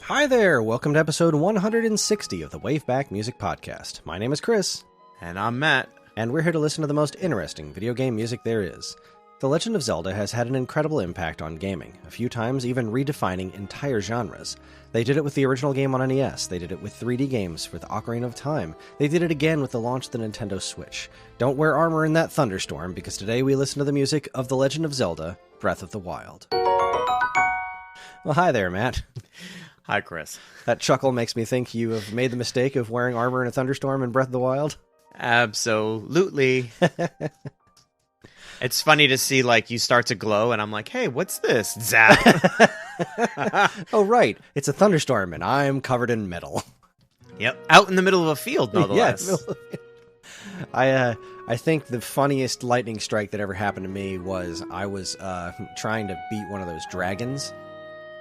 Hi there, welcome to episode 160 of the WaveBack Music Podcast. My name is Kris. And I'm Matt. And we're here to listen to the most interesting video game music there is. The Legend of Zelda has had an incredible impact on gaming, a few times even redefining entire genres. They did it with the original game on NES, they did it with 3D games with Ocarina of Time, they did it again with the launch of the Nintendo Switch. Don't wear armor in that thunderstorm, because today we listen to the music of The Legend of Zelda, Breath of the Wild. Well, hi there, Matt. Hi, Kris. That chuckle makes me think you have made the mistake of wearing armor in a thunderstorm in Breath of the Wild. Absolutely. It's funny to see, like, you start to glow, and I'm like, hey, what's this? Zap. Oh, right. It's a thunderstorm, and I'm covered in metal. Yep. Out in the middle of a field, nonetheless. Yeah, I think the funniest lightning strike that ever happened to me was I was trying to beat one of those dragons,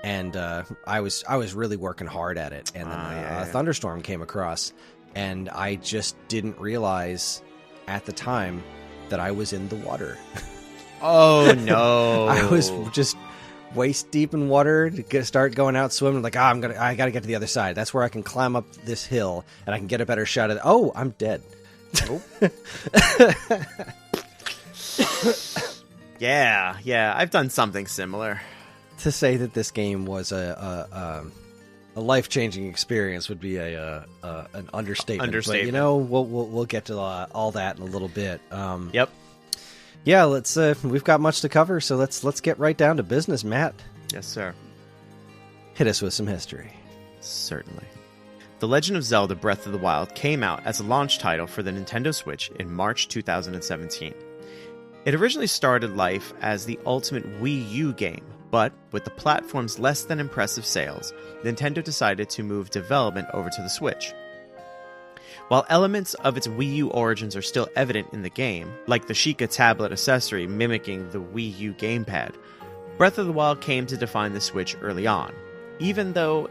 and I was really working hard at it, and then a thunderstorm came across, and I just didn't realize at the time that I was in the water. Oh, no. I was just waist deep in water to start going out swimming. Like, I gotta get to the other side. That's where I can climb up this hill, and I can get a better shot at it. Oh, I'm dead. Oh. Yeah, I've done something similar. To say that this game was a life-changing experience would be an understatement. But, you know, we'll get to all that in a little bit. Yep. Yeah, we've got much to cover, so let's get right down to business, Matt. Yes, sir. Hit us with some history. Certainly. The Legend of Zelda Breath of the Wild came out as a launch title for the Nintendo Switch in March 2017. It originally started life as the ultimate Wii U game, but with the platform's less than impressive sales, Nintendo decided to move development over to the Switch. While elements of its Wii U origins are still evident in the game, like the Sheikah tablet accessory mimicking the Wii U gamepad, Breath of the Wild came to define the Switch early on, even though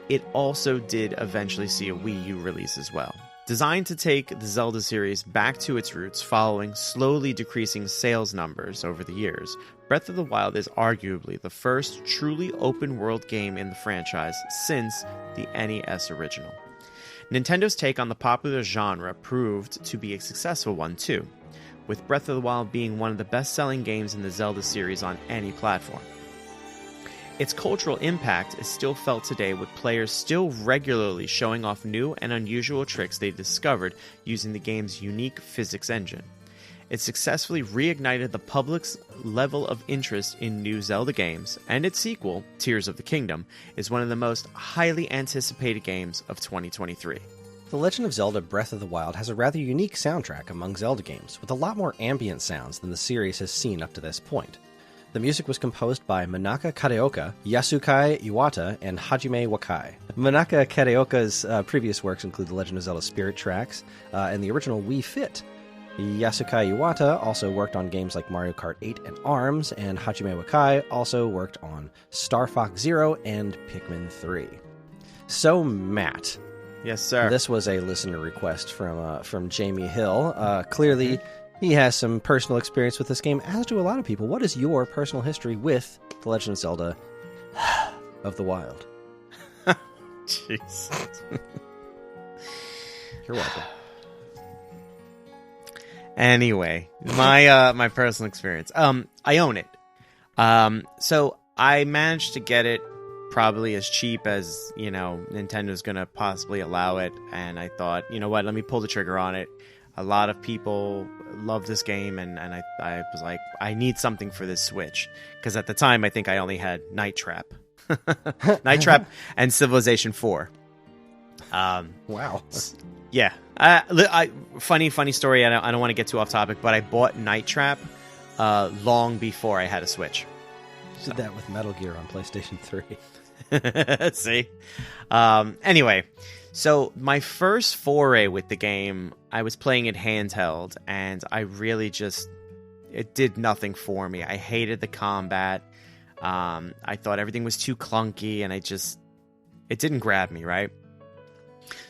it also did eventually see a Wii U release as well. Designed to take the Zelda series back to its roots following slowly decreasing sales numbers over the years, Breath of the Wild is arguably the first truly open-world game in the franchise since the NES original. Nintendo's take on the popular genre proved to be a successful one too, with Breath of the Wild being one of the best-selling games in the Zelda series on any platform. Its cultural impact is still felt today, with players still regularly showing off new and unusual tricks they discovered using the game's unique physics engine. It successfully reignited the public's level of interest in new Zelda games, and its sequel, Tears of the Kingdom, is one of the most highly anticipated games of 2023. The Legend of Zelda Breath of the Wild has a rather unique soundtrack among Zelda games, with a lot more ambient sounds than the series has seen up to this point. The music was composed by Manaka Kadeoka, Yasukai Iwata, and Hajime Wakai. Manaka Kadeoka's previous works include the Legend of Zelda Spirit tracks and the original Wii Fit. Yasukai Iwata also worked on games like Mario Kart 8 and ARMS, and Hajime Wakai also worked on Star Fox Zero and Pikmin 3. So, Matt. Yes, sir. This was a listener request from Jamie Hill. Clearly, he has some personal experience with this game, as do a lot of people. What is your personal history with The Legend of Zelda of the Wild? Jeez. You're welcome. Anyway, my personal experience. I own it. So I managed to get it probably as cheap as, you know, Nintendo's gonna possibly allow it, and I thought, you know what, let me pull the trigger on it. A lot of people love this game, and I was like, I need something for this Switch. Because at the time, I think I only had Night Trap. Night Trap and Civilization 4. Wow. Yeah. Funny story, I don't want to get too off topic, but I bought Night Trap long before I had a Switch. Did that with Metal Gear on PlayStation 3. See? Anyway, so my first foray with the game, I was playing it handheld, and I really it did nothing for me. I hated the combat. I thought everything was too clunky, and it didn't grab me, right?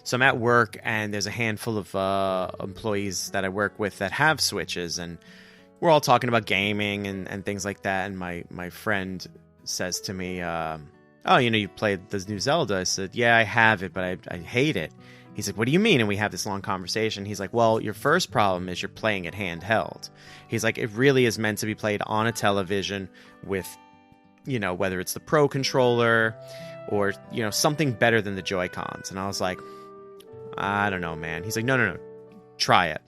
So I'm at work, and there's a handful of employees that I work with that have Switches, and we're all talking about gaming and things like that, and my friend says to me, oh, you played this new Zelda. I said, yeah, I have it, but I hate it. He's like, what do you mean? And we have this long conversation. He's like, well, your first problem is you're playing it handheld. He's like, it really is meant to be played on a television with, whether it's the Pro controller or, something better than the Joy-Cons. And I was like, I don't know, man. He's like, no, try it.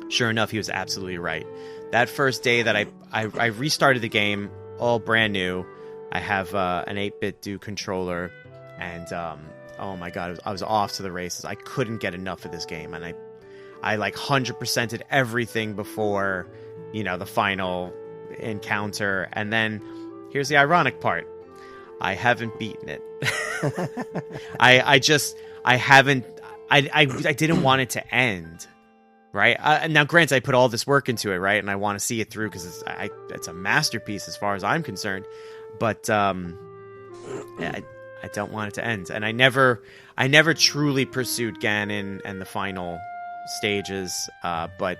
Sure enough, he was absolutely right. That first day that I restarted the game, all brand new, I have an 8-bit do controller, and oh my god, I was off to the races. I couldn't get enough of this game, and I like 100%ed everything before, the final encounter. And then here's the ironic part: I haven't beaten it. I didn't want it to end. Right? Now, granted, I put all this work into it, right? And I want to see it through because it's a masterpiece as far as I'm concerned. But I don't want it to end. And I never truly pursued Ganon and the final stages. But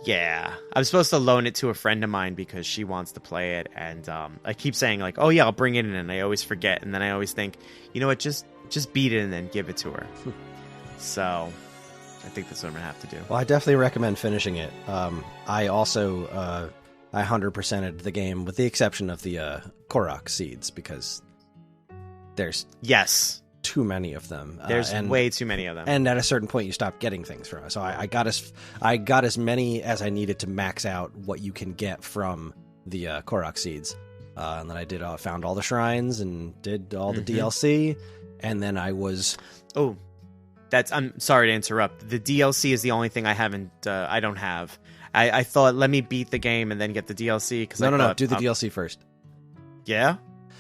yeah, I was supposed to loan it to a friend of mine because she wants to play it. And I keep saying like, oh yeah, I'll bring it in. And I always forget. And then I always think, you know what, just beat it and then give it to her. So I think that's what I'm going to have to do. Well, I definitely recommend finishing it. I also I 100%ed the game with the exception of the Korok seeds because there's too many of them. There's way too many of them. And at a certain point, you stop getting things from it. So I got as many as I needed to max out what you can get from the Korok seeds. And then I found all the shrines and did all the DLC. And then I was... Oh, I'm sorry to interrupt. The DLC is the only thing I don't have. I thought, let me beat the game and then get the DLC. No, do the DLC first. Yeah?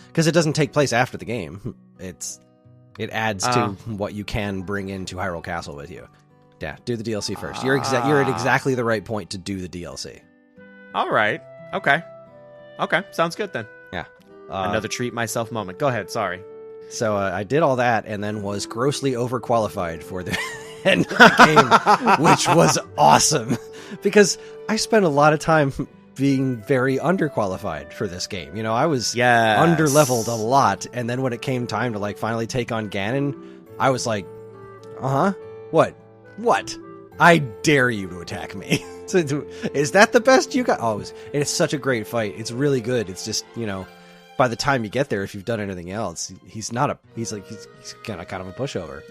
Because it doesn't take place after the game. It adds to what you can bring into Hyrule Castle with you. Yeah, do the DLC first. You're at exactly the right point to do the DLC. All right. Okay, sounds good then. Yeah. Another treat myself moment. Go ahead, sorry. So I did all that and then was grossly overqualified for the end of the game, which was awesome because I spent a lot of time being very underqualified for this game. I was underleveled a lot, and then when it came time to finally take on Ganon, I was like, what? I dare you to attack me. Is that the best you got? Oh, it's such a great fight. It's really good. It's just, by the time you get there, if you've done anything else, he's kind of a pushover.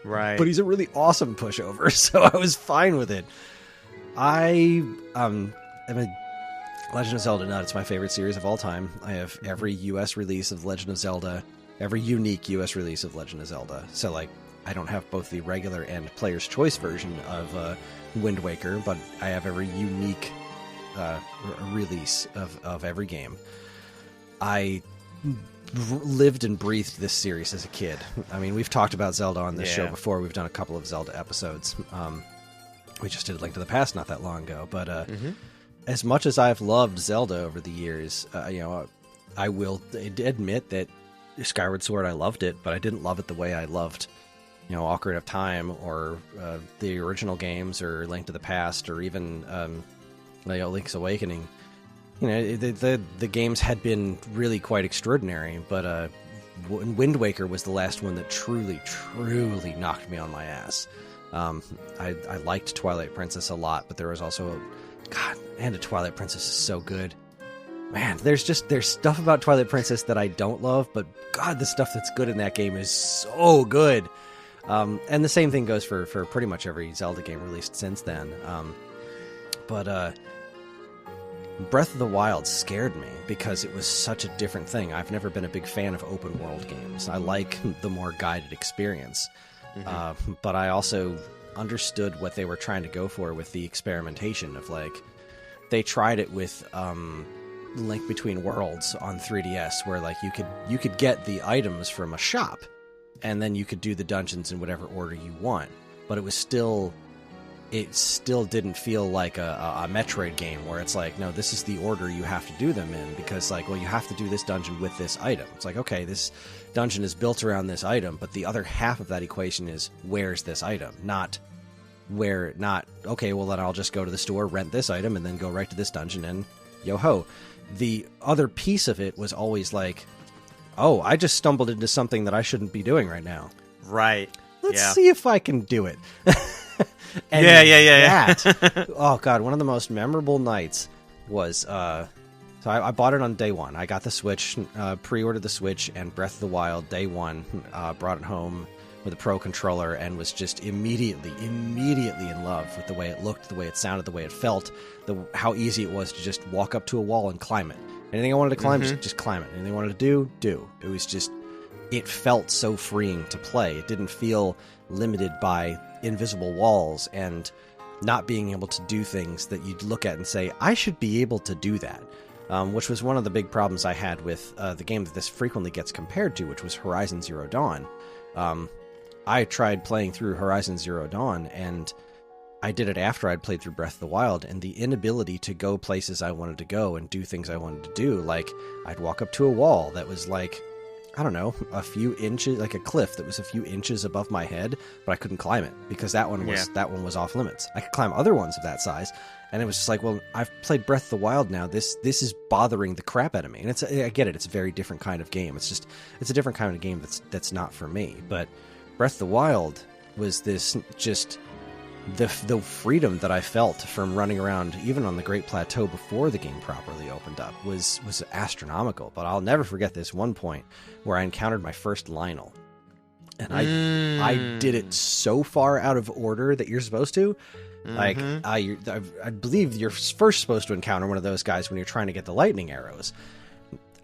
Right. But he's a really awesome pushover, so I was fine with it. I'm a Legend of Zelda nut. It's my favorite series of all time. I have every US release of Legend of Zelda, every unique US release of Legend of Zelda. So I don't have both the regular and Player's Choice version of Wind Waker, but I have every unique release of every game. I lived and breathed this series as a kid. I mean, we've talked about Zelda on this show before. We've done a couple of Zelda episodes. We just did Link to the Past not that long ago. But as much as I've loved Zelda over the years, I will admit that Skyward Sword, I loved it, but I didn't love it the way I loved, Ocarina of Time or the original games or Link to the Past or even Link's Awakening. The games had been really quite extraordinary, but Wind Waker was the last one that truly knocked me on my ass. I liked Twilight Princess a lot, but there was also a Twilight Princess is so good. Man, there's stuff about Twilight Princess that I don't love, but God, the stuff that's good in that game is so good. And the same thing goes for pretty much every Zelda game released since then. But Breath of the Wild scared me because it was such a different thing. I've never been a big fan of open world games. I like the more guided experience. But I also understood what they were trying to go for with the experimentation of they tried it with Link Between Worlds on 3DS where you could get the items from a shop and then you could do the dungeons in whatever order you want. But it still didn't feel like a Metroid game where it's no, this is the order you have to do them in because you have to do this dungeon with this item. It's okay, this dungeon is built around this item, but the other half of that equation is where's this item, not okay, well then I'll just go to the store, rent this item, and then go right to this dungeon and yo-ho. The other piece of it was always oh, I just stumbled into something that I shouldn't be doing right now. Right. Let's see if I can do it. And yeah. Oh, God, one of the most memorable nights was... so I bought it on day one. I got the Switch, pre-ordered the Switch, and Breath of the Wild, day one, brought it home with a Pro Controller, and was just immediately in love with the way it looked, the way it sounded, the way it felt, how easy it was to just walk up to a wall and climb it. Anything I wanted to climb, just climb it. Anything I wanted to do. It was just... It felt so freeing to play. It didn't feel limited by invisible walls and not being able to do things that you'd look at and say, I should be able to do that. Which was one of the big problems I had with the game that this frequently gets compared to, which was Horizon Zero Dawn. I tried playing through Horizon Zero Dawn, and I did it after I'd played through Breath of the Wild, and the inability to go places I wanted to go and do things I wanted to do, like I'd walk up to a wall that was like, I don't know, a few inches, like a cliff that was a few inches above my head, but I couldn't climb it because that one was off limits. I could climb other ones of that size, and it was just like, well, I've played Breath of the Wild now. This is bothering the crap out of me, and I get it. It's a very different kind of game. It's a different kind of game that's not for me. But Breath of the Wild was this just the freedom that I felt from running around, even on the Great Plateau before the game properly opened up, was astronomical. But I'll never forget this one point where I encountered my first Lionel, and I did it so far out of order that you're supposed to. Like I believe you're first supposed to encounter one of those guys when you're trying to get the lightning arrows,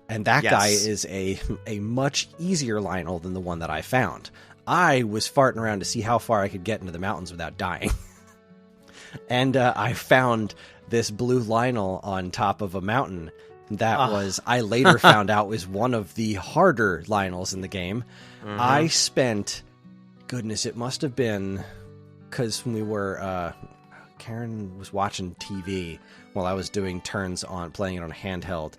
and that guy is a much easier Lionel than the one that I found. I was farting around to see how far I could get into the mountains without dying. And I found this blue Lionel on top of a mountain that I later found out was one of the harder Lionels in the game. I spent, goodness, it must have been, because when we were, Karen was watching TV while I was doing turns on, playing it on handheld,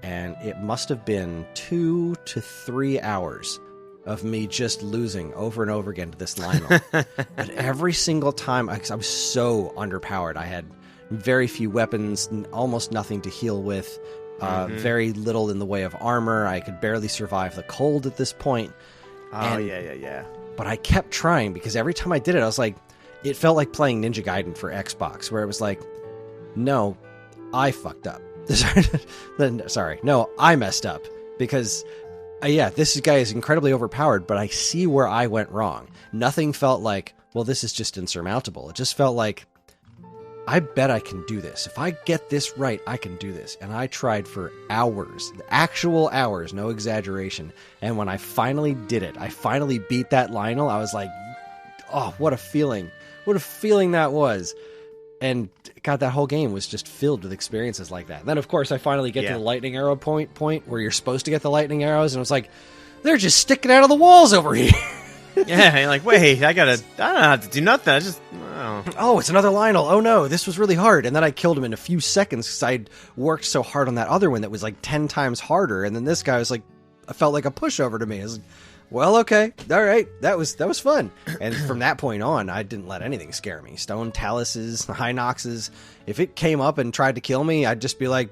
and it must have been 2 to 3 hours of me just losing over and over again to this Lionel. But every single time, I was so underpowered. I had very few weapons, almost nothing to heal with, very little in the way of armor. I could barely survive the cold at this point. Yeah. But I kept trying, because every time I did it, I was like, it felt like playing Ninja Gaiden for Xbox, where it was like, no, I fucked up. Sorry, no, I messed up, because... this guy is incredibly overpowered, but I see where I went wrong. Nothing felt like, well, this is just insurmountable. It just felt like, I bet I can do this. If I get this right, I can do this. And I tried for hours, actual hours, no exaggeration. And when I finally did it, I finally beat that Lionel, I was like, oh, what a feeling. What a feeling that was. And God, that whole game was just filled with experiences like that. And then, of course, I finally get to the lightning arrow point where you're supposed to get the lightning arrows, and it's like, they're just sticking out of the walls over here. Yeah, you're like, wait, I don't have to do nothing. I just, oh, it's another Lionel. Oh no, this was really hard. And then I killed him in a few seconds because I'd worked so hard on that other one that was like 10 times harder. And then this guy was like, I felt like a pushover to me. I was like, well, okay, all right, that was fun. And from that point on, I didn't let anything scare me. Stone taluses, high noxes. If it came up and tried to kill me, I'd just be like,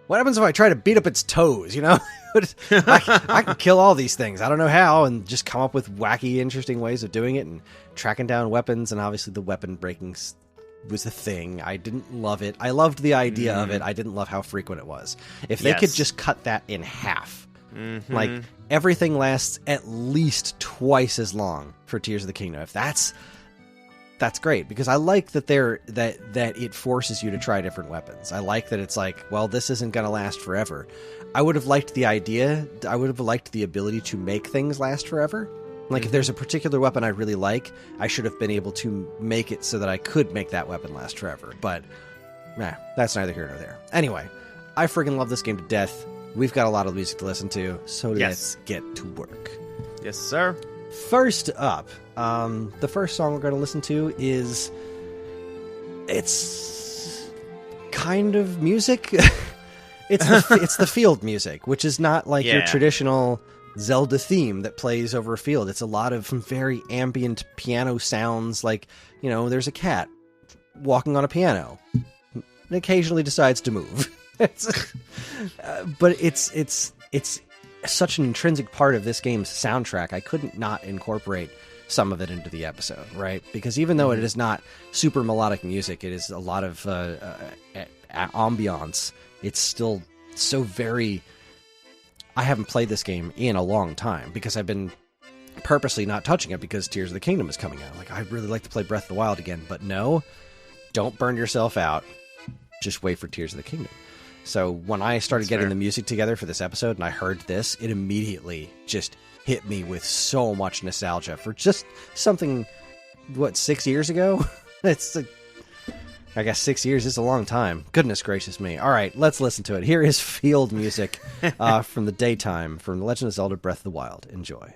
what happens if I try to beat up its toes, you know? I can kill all these things. I don't know how, and just come up with wacky, interesting ways of doing it and tracking down weapons, and obviously the weapon breaking was the thing. I didn't love it. I loved the idea of it. I didn't love how frequent it was. If they could just cut that in half, like everything lasts at least twice as long for Tears of the Kingdom. If that's great, because I like that that it forces you to try different weapons. I like that it's like, well, this isn't going to last forever. I would have liked the idea. I would have liked the ability to make things last forever. Like if there's a particular weapon I really like, I should have been able to make it so that I could make that weapon last forever. But that's neither here nor there. Anyway, I freaking love this game to death. We've got a lot of music to listen to, so let's get to work. Yes, sir. First up, the first song we're going to listen to is... It's kind of music. It's the field music, which is not like your traditional Zelda theme that plays over a field. It's a lot of very ambient piano sounds, like, you know, there's a cat walking on a piano and occasionally decides to move. But it's such an intrinsic part of this game's soundtrack, I couldn't not incorporate some of it into the episode, right? Because even though it is not super melodic music, it is a lot of ambiance. It's still so very... I haven't played this game in a long time because I've been purposely not touching it because Tears of the Kingdom is coming out. Like, I'd really like to play Breath of the Wild again, but no, don't burn yourself out. Just wait for Tears of the Kingdom. So when I started getting the music together for this episode and I heard this, it immediately just hit me with so much nostalgia for just something, 6 years ago? I guess 6 years is a long time. Goodness gracious me. All right, let's listen to it. Here is field music from the daytime from The Legend of Zelda Breath of the Wild. Enjoy.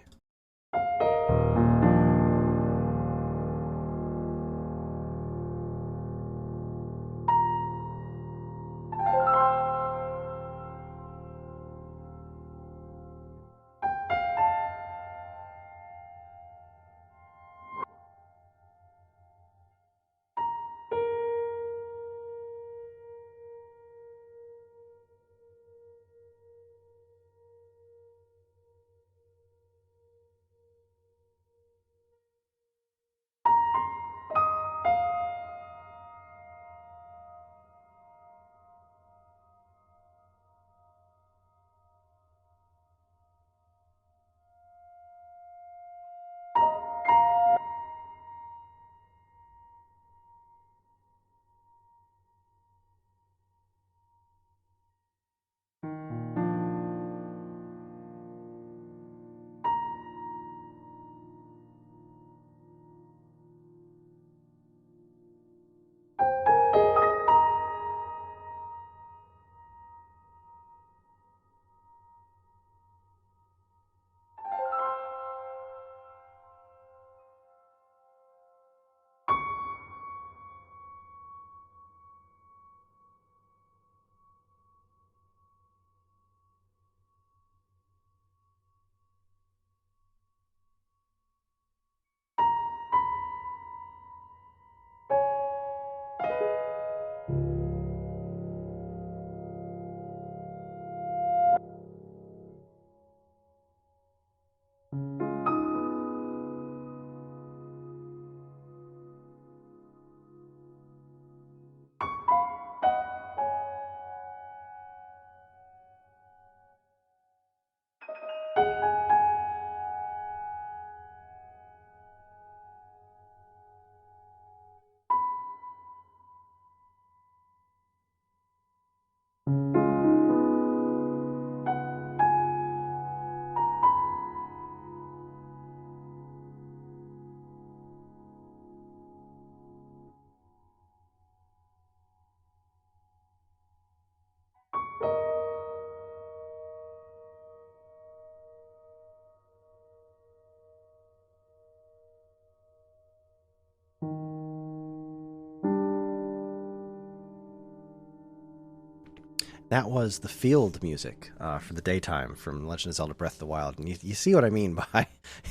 That was the field music for the daytime from Legend of Zelda Breath of the Wild. And you see what I mean by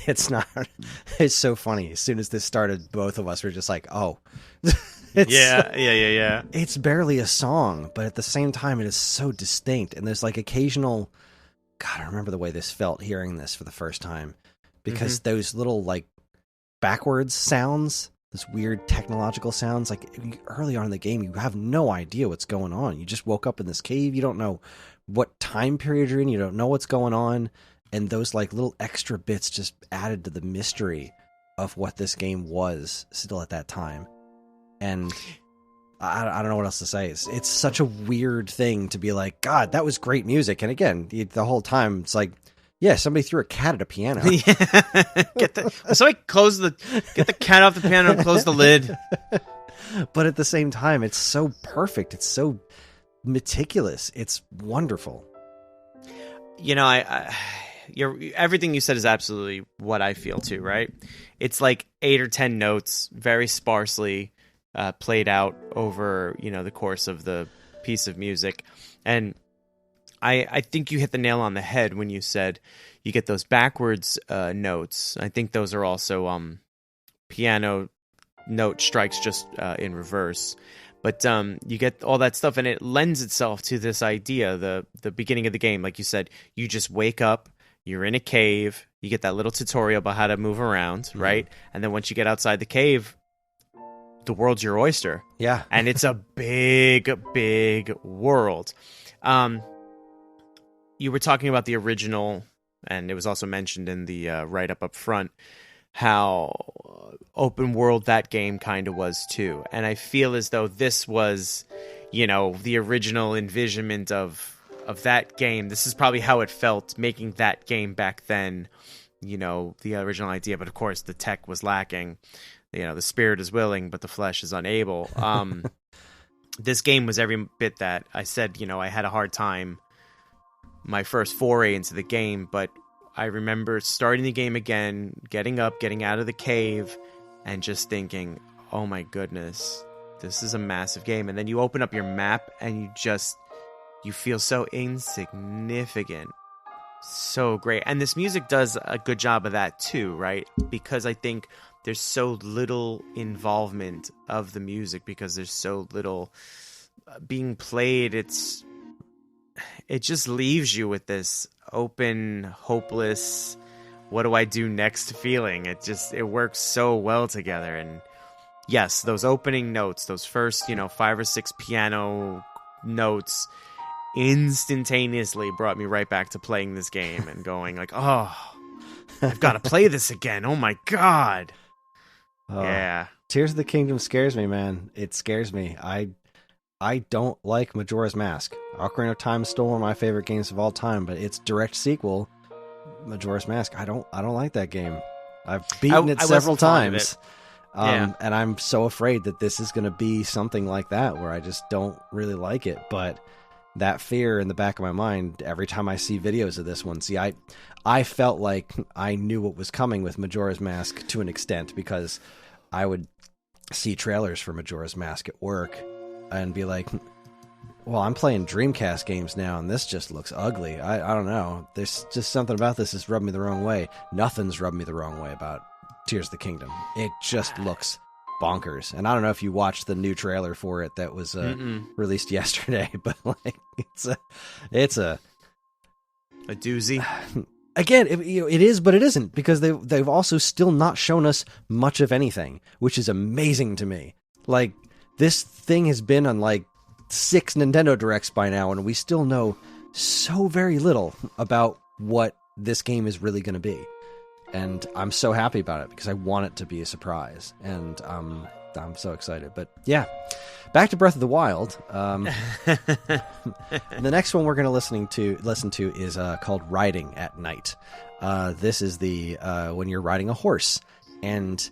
it's not... It's so funny. As soon as this started, both of us were just like, oh. Yeah. It's barely a song, but at the same time, it is so distinct. And there's like occasional... God, I remember the way this felt hearing this for the first time. Because those little like backwards sounds... This weird technological sounds, like early on in the game, you have no idea what's going on. You just woke up in this cave. You don't know what time period you're in. You don't know what's going on. And those like little extra bits just added to the mystery of what this game was still at that time. And I don't know what else to say. It's such a weird thing to be like, God, that was great music. And again, the whole time it's like, yeah, somebody threw a cat at a piano. Somebody get the cat off the piano and close the lid. But at the same time, it's so perfect. It's so meticulous. It's wonderful. You know, everything you said is absolutely what I feel too, right? It's like 8 or 10 notes, very sparsely played out over, the course of the piece of music. And I think you hit the nail on the head when you said you get those backwards notes. I think those are also piano note strikes just in reverse. But you get all that stuff, and it lends itself to this idea. The beginning of the game, like you said, you just wake up, you're in a cave, you get that little tutorial about how to move around, right? And then once you get outside the cave, the world's your oyster. Yeah. And it's a big, big world. You were talking about the original, and it was also mentioned in the write-up up front, how open world that game kind of was too. And I feel as though this was, the original envisionment of that game. This is probably how it felt making that game back then, the original idea. But of course, the tech was lacking. The spirit is willing, but the flesh is unable. This game was every bit that. I said, I had a hard time my first foray into the game, but I remember starting the game again, getting up, getting out of the cave, and just thinking, oh my goodness, this is a massive game. And then you open up your map and you feel so insignificant. So great. And this music does a good job of that too, right? Because I think there's so little involvement of the music, because there's so little being played. It just leaves you with this open, hopeless, what do I do next feeling. It works so well together. And yes, those opening notes, those first, 5 or 6 piano notes instantaneously brought me right back to playing this game and going like, oh, I've got to play this again. Oh my God. Yeah. Tears of the Kingdom scares me, man. It scares me. I don't like Majora's Mask. Ocarina of Time is still one of my favorite games of all time, but its direct sequel, Majora's Mask, I don't like that game. I've beaten it several times. And I'm so afraid that this is going to be something like that, where I just don't really like it. But that fear in the back of my mind, every time I see videos of this one, I felt like I knew what was coming with Majora's Mask to an extent, because I would see trailers for Majora's Mask at work and be like, well, I'm playing Dreamcast games now, and this just looks ugly. I don't know. There's just something about this that's rubbed me the wrong way. Nothing's rubbed me the wrong way about Tears of the Kingdom. It just looks bonkers. And I don't know if you watched the new trailer for it that was released yesterday, but like it's a doozy. Again, it is, but it isn't, because they've also still not shown us much of anything, which is amazing to me. Like, this thing has been on like 6 Nintendo Directs by now, and we still know so very little about what this game is really going to be. And I'm so happy about it, because I want it to be a surprise. And I'm so excited. But yeah, back to Breath of the Wild. The next one we're going to listen to is called Riding at Night. This is the when you're riding a horse. And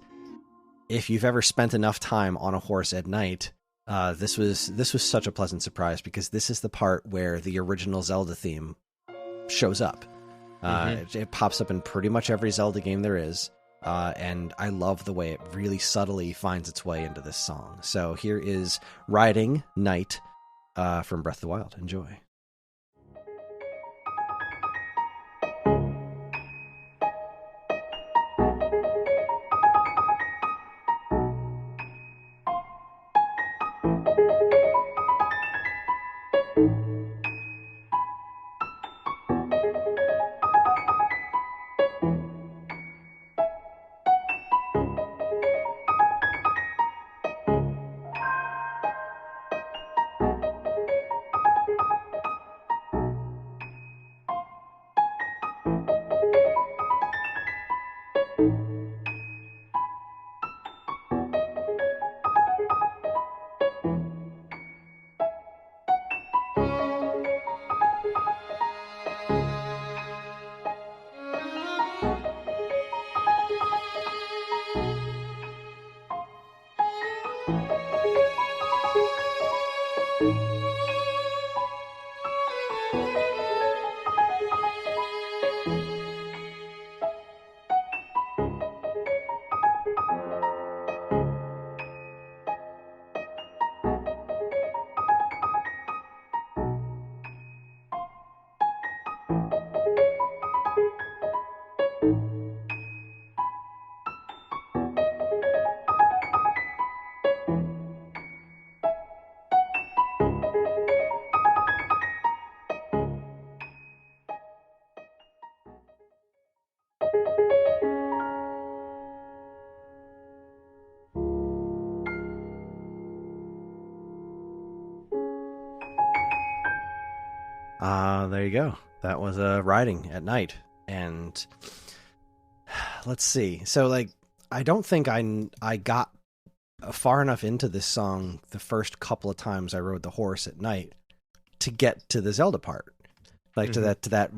if you've ever spent enough time on a horse at night, this was such a pleasant surprise, because this is the part where the original Zelda theme shows up. It pops up in pretty much every Zelda game there is, and I love the way it really subtly finds its way into this song. So here is Riding Night from Breath of the Wild. Enjoy. There you go. That was riding at night. And let's see. So, like, I don't think I got far enough into this song the first couple of times I rode the horse at night to get to the Zelda part, like to that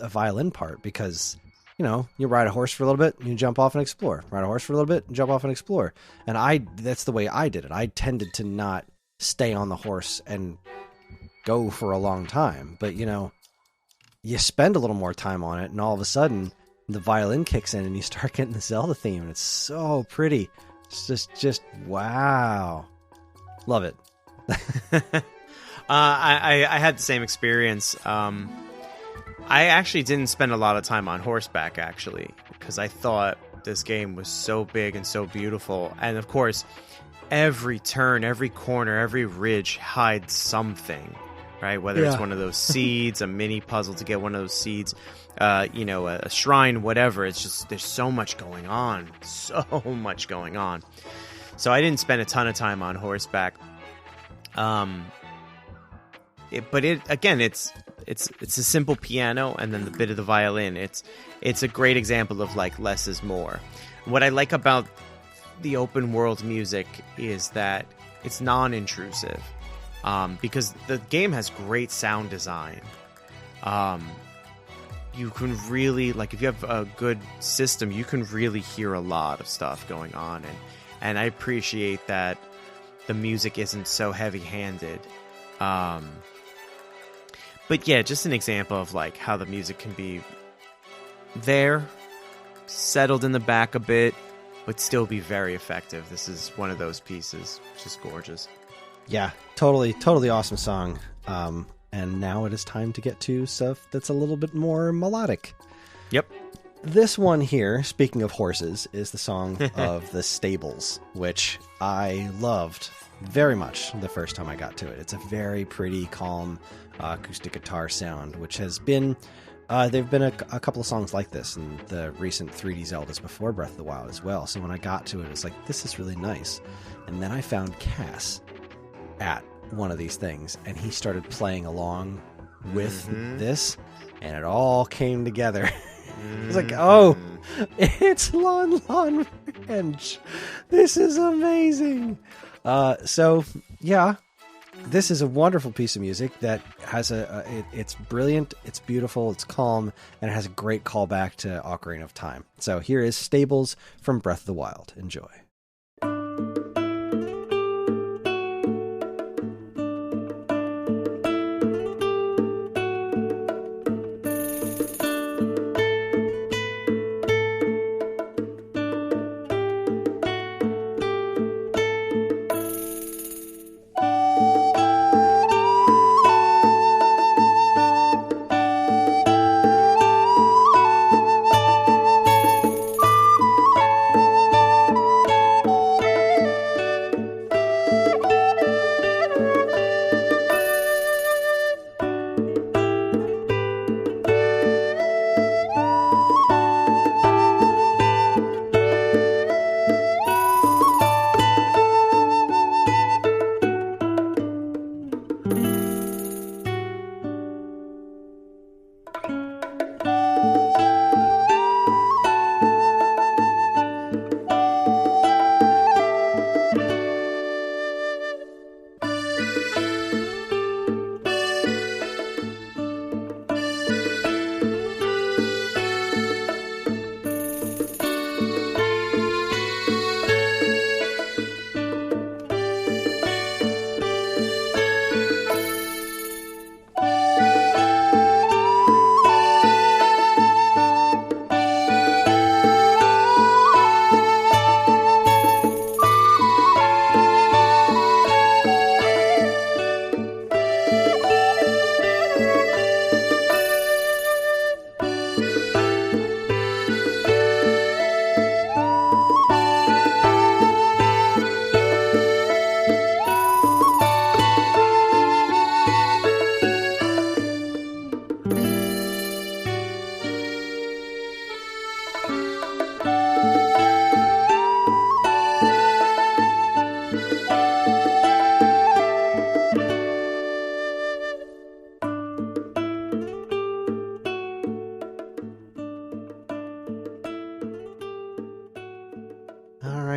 violin part, because you ride a horse for a little bit, you jump off and explore. Ride a horse for a little bit, and jump off and explore. And that's the way I did it. I tended to not stay on the horse and go for a long time, but you spend a little more time on it, and all of a sudden the violin kicks in and you start getting the Zelda theme, and it's so pretty. It's just wow. Love it. I had the same experience. I actually didn't spend a lot of time on horseback, actually, because I thought this game was so big and so beautiful. And of course, every turn, every corner, every ridge hides something, right? Whether it's one of those seeds, a mini puzzle to get one of those seeds, a shrine, whatever. It's just, there's so much going on. So much going on. So I didn't spend a ton of time on horseback. It's a simple piano and then the bit of the violin. It's a great example of like less is more. What I like about the open world music is that it's non-intrusive, because the game has great sound design. You can really, like, if you have a good system, you can really hear a lot of stuff going on, and I appreciate that the music isn't so heavy-handed. But yeah, just an example of like how the music can be there, settled in the back a bit, but still be very effective. This is one of those pieces. It's just gorgeous. Yeah, totally awesome song. And now it is time to get to stuff that's a little bit more melodic. Yep. This one here, speaking of horses, is the song of the Stables, which I loved very much the first time I got to it. It's a very pretty, calm acoustic guitar sound, which has been... there've been a couple of songs like this in the recent 3D Zeldas before Breath of the Wild as well. So when I got to it, it's like, this is really nice. And then I found Cass at one of these things, and he started playing along with this, and it all came together. It's like, oh, it's Lon Lon Ranch. This is amazing. So, yeah, this is a wonderful piece of music that has it's brilliant, it's beautiful, it's calm, and it has a great callback to Ocarina of Time. So here is Stables from Breath of the Wild. Enjoy.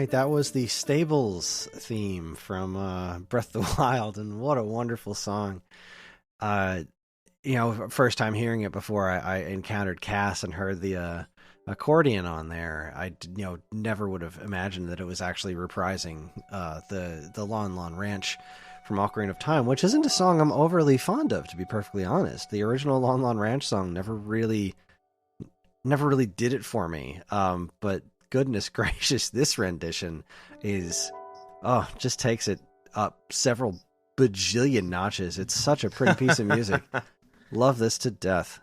right, that was the Stables theme from Breath of the Wild, and what a wonderful song. First time hearing it before I encountered Cass and heard the accordion on there, I never would have imagined that it was actually reprising the Lon Lon Ranch from Ocarina of Time, which isn't a song I'm overly fond of, to be perfectly honest. The original Lon Lon Ranch song never really did it for me. But goodness gracious, this rendition just takes it up several bajillion notches. It's such a pretty piece of music. Love this to death.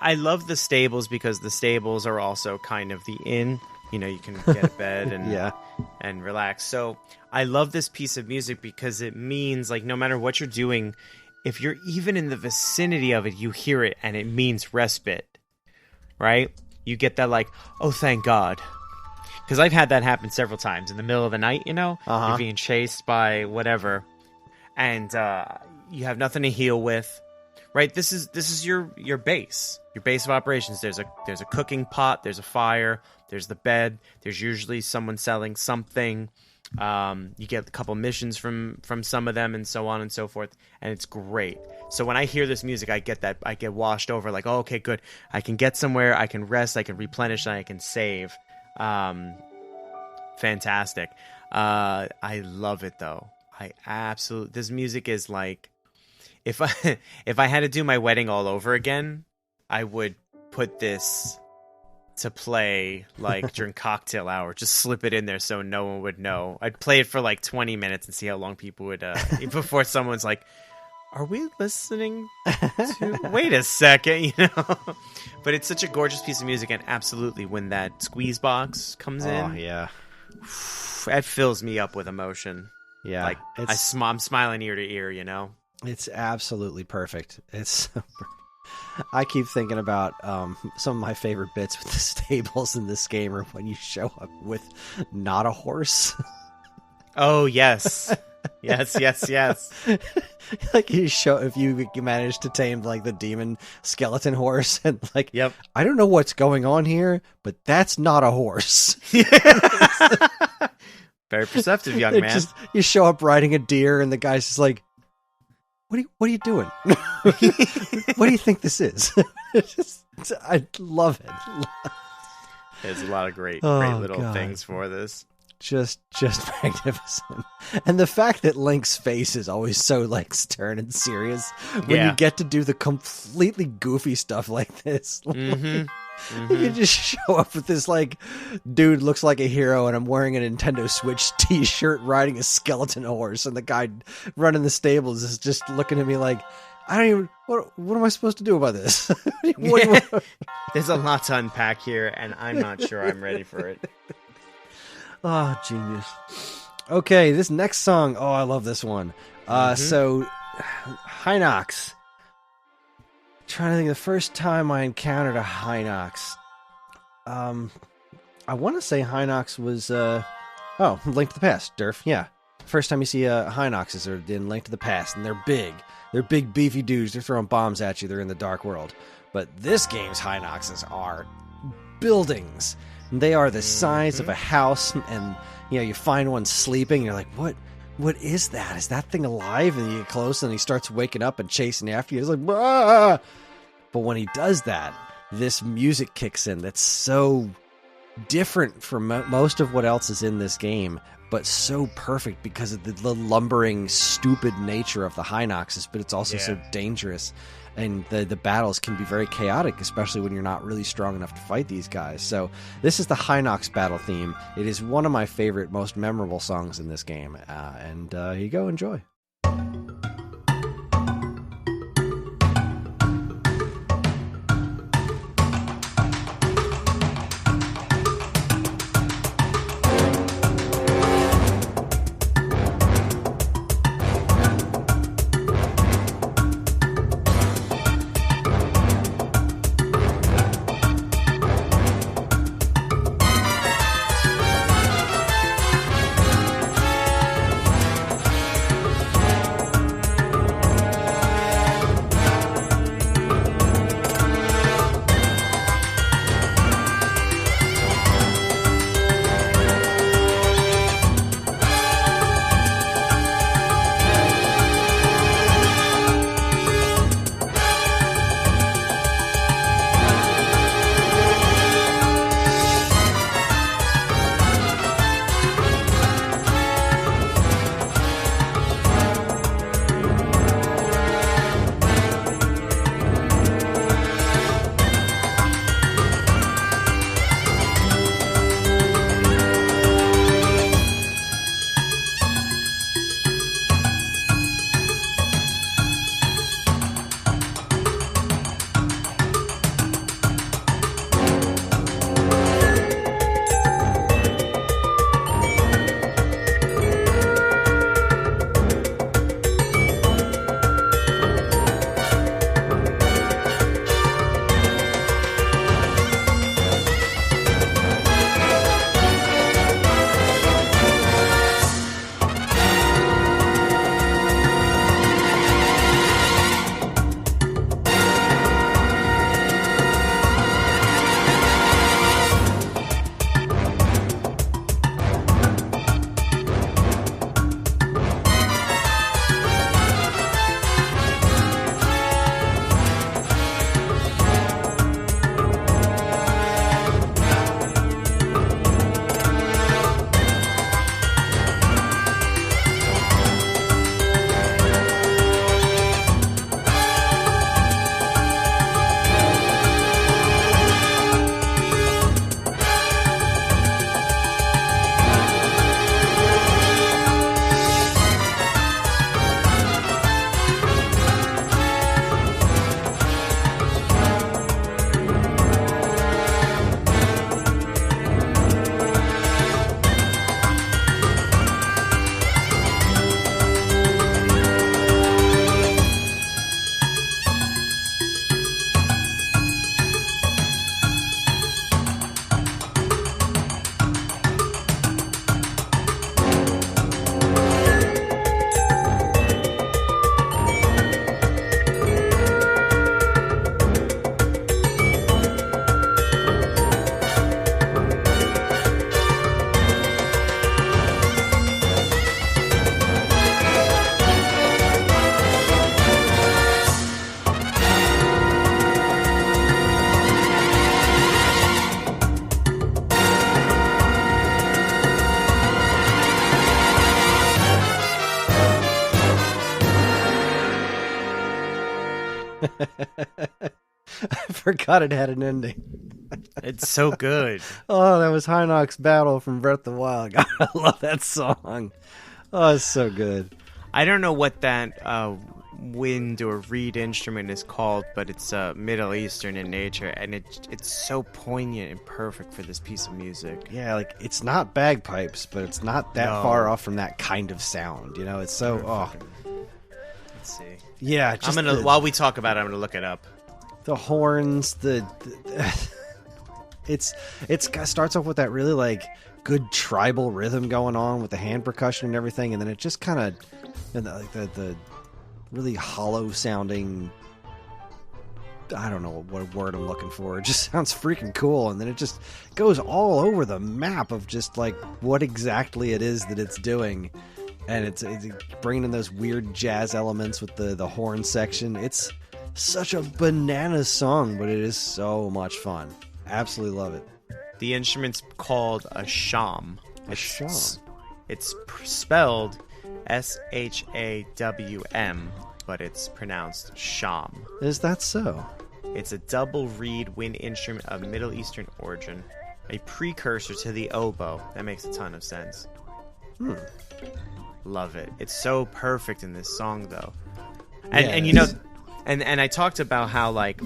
I love the stables because the stables are also kind of the inn. You can get a bed and and relax. So I love this piece of music because it means, like, no matter what you're doing, if you're even in the vicinity of it, you hear it and it means respite, right? You get that, like, oh, thank God. Because I've had that happen several times in the middle of the night, You're being chased by whatever, and you have nothing to heal with, right? This is your base of operations. There's a cooking pot, there's a fire, there's the bed, there's usually someone selling something. You get a couple missions from some of them, and so on and so forth, and it's great. So when I hear this music, I get washed over, like, oh, okay, good. I can get somewhere, I can rest, I can replenish, and I can save. Fantastic. I love it though. This music is like, if I had to do my wedding all over again, I would put this to play, like, during cocktail hour. Just slip it in there so no one would know. I'd play it for like 20 minutes and see how long people would before someone's like, are we listening to wait a second, But it's such a gorgeous piece of music, and absolutely when that squeeze box comes in, oh yeah, it fills me up with emotion. Yeah, like I'm smiling ear to ear, It's absolutely perfect. It's I keep thinking about some of my favorite bits with the stables in this game are when you show up with not a horse. Oh, yes. Yes. Like if you manage to tame, like, the demon skeleton horse, and, like, yep. I don't know what's going on here, but that's not a horse. Very perceptive, young man. You show up riding a deer, and the guy's just like, What are you doing? What do you think this is? I love it. There's a lot of great little things for this. Just magnificent. And the fact that Link's face is always so, like, stern and serious when you get to do the completely goofy stuff like this. You just show up with this, like, dude looks like a hero, and I'm wearing a Nintendo Switch t-shirt riding a skeleton horse, and the guy running the stables is just looking at me like, I don't even, what am I supposed to do about this? There's a lot to unpack here, and I'm not sure I'm ready for it. Oh, genius. Okay, this next song, I love this one. So, Hinox. Trying to think of the first time I encountered a Hinox. I want to say Hinox was Link to the Past, Durf. Yeah, first time you see Hinoxes are in Link to the Past, and they're big beefy dudes. They're throwing bombs at you. They're in the Dark World. But this game's Hinoxes are buildings. They are the size of a house, and you find one sleeping, and you're like, what is that? Is that thing alive? And you get close, and he starts waking up and chasing after you. It's like, ah! But when he does that, this music kicks in that's so different from most of what else is in this game, but so perfect because of the lumbering, stupid nature of the Hinoxes, but it's also so dangerous. And the battles can be very chaotic, especially when you're not really strong enough to fight these guys. So this is the Hinox battle theme. It is one of my favorite, most memorable songs in this game. And here you go, enjoy. I forgot it had an ending. It's so good. Oh, that was Hinox's battle from Breath of the Wild. God, I love that song. Oh, it's so good. I don't know what that wind or reed instrument is called, but it's Middle Eastern in nature, and it's so poignant and perfect for this piece of music. Yeah, like, it's not bagpipes, but it's not that far off from that kind of sound. You know, it's so... Oh. Let's see. Yeah, just while we talk about it, I'm gonna look it up. The horns, it starts off with that really, like, good tribal rhythm going on with the hand percussion and everything, and then it just kind of... the really hollow sounding, I don't know what word I'm looking for. It just sounds freaking cool, and then it just goes all over the map of just like what exactly it is that it's doing, and it's bringing in those weird jazz elements with the horn section. It's such a bananas song, but it is so much fun. Absolutely love it. The instrument's called a sham. Sham. It's spelled SHAWM, but it's pronounced sham. Is that so? It's a double reed wind instrument of Middle Eastern origin, a precursor to the oboe. That makes a ton of sense. Love it. It's so perfect in this song, though. And you know, and I talked about how, like,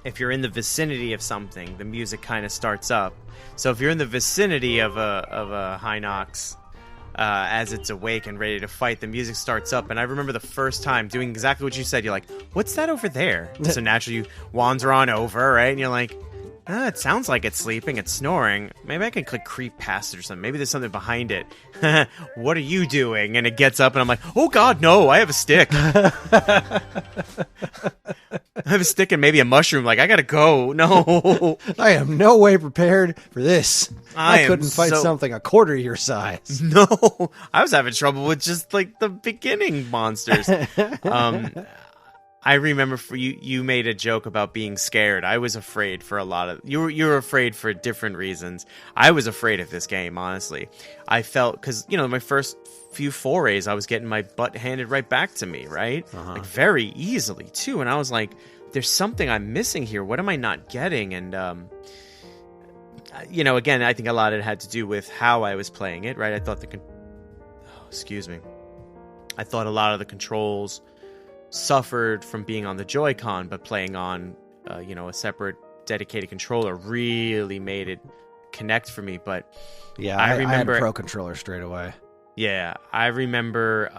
if you're in the vicinity of something, the music kind of starts up. So if you're in the vicinity of a Hinox, as it's awake and ready to fight, the music starts up. And I remember the first time doing exactly what you said. You're like, what's that over there? So naturally you wander on over, right? And you're like, it sounds like it's sleeping, it's snoring. Maybe I can creep past it or something. Maybe there's something behind it. What are you doing? And it gets up and I'm like, oh God, no, I have a stick. I have a stick and maybe a mushroom. Like, I gotta go. No. I am no way prepared for this. I couldn't fight something a quarter your size. No. I was having trouble with just, like, the beginning monsters. I remember you made a joke about being scared. I was afraid for a lot of... You were afraid for different reasons. I was afraid of this game, honestly. I felt... Because, you know, my first few forays, I was getting my butt handed right back to me, right? Like, very easily, too. And I was like, there's something I'm missing here. What am I not getting? And, you know, again, I think a lot of it had to do with how I was playing it, right? I thought excuse me. I thought a lot of the controls suffered from being on the Joy-Con, but playing on, you know, a separate dedicated controller really made it connect for me. But yeah, I remember I had a Pro controller straight away. Yeah, I remember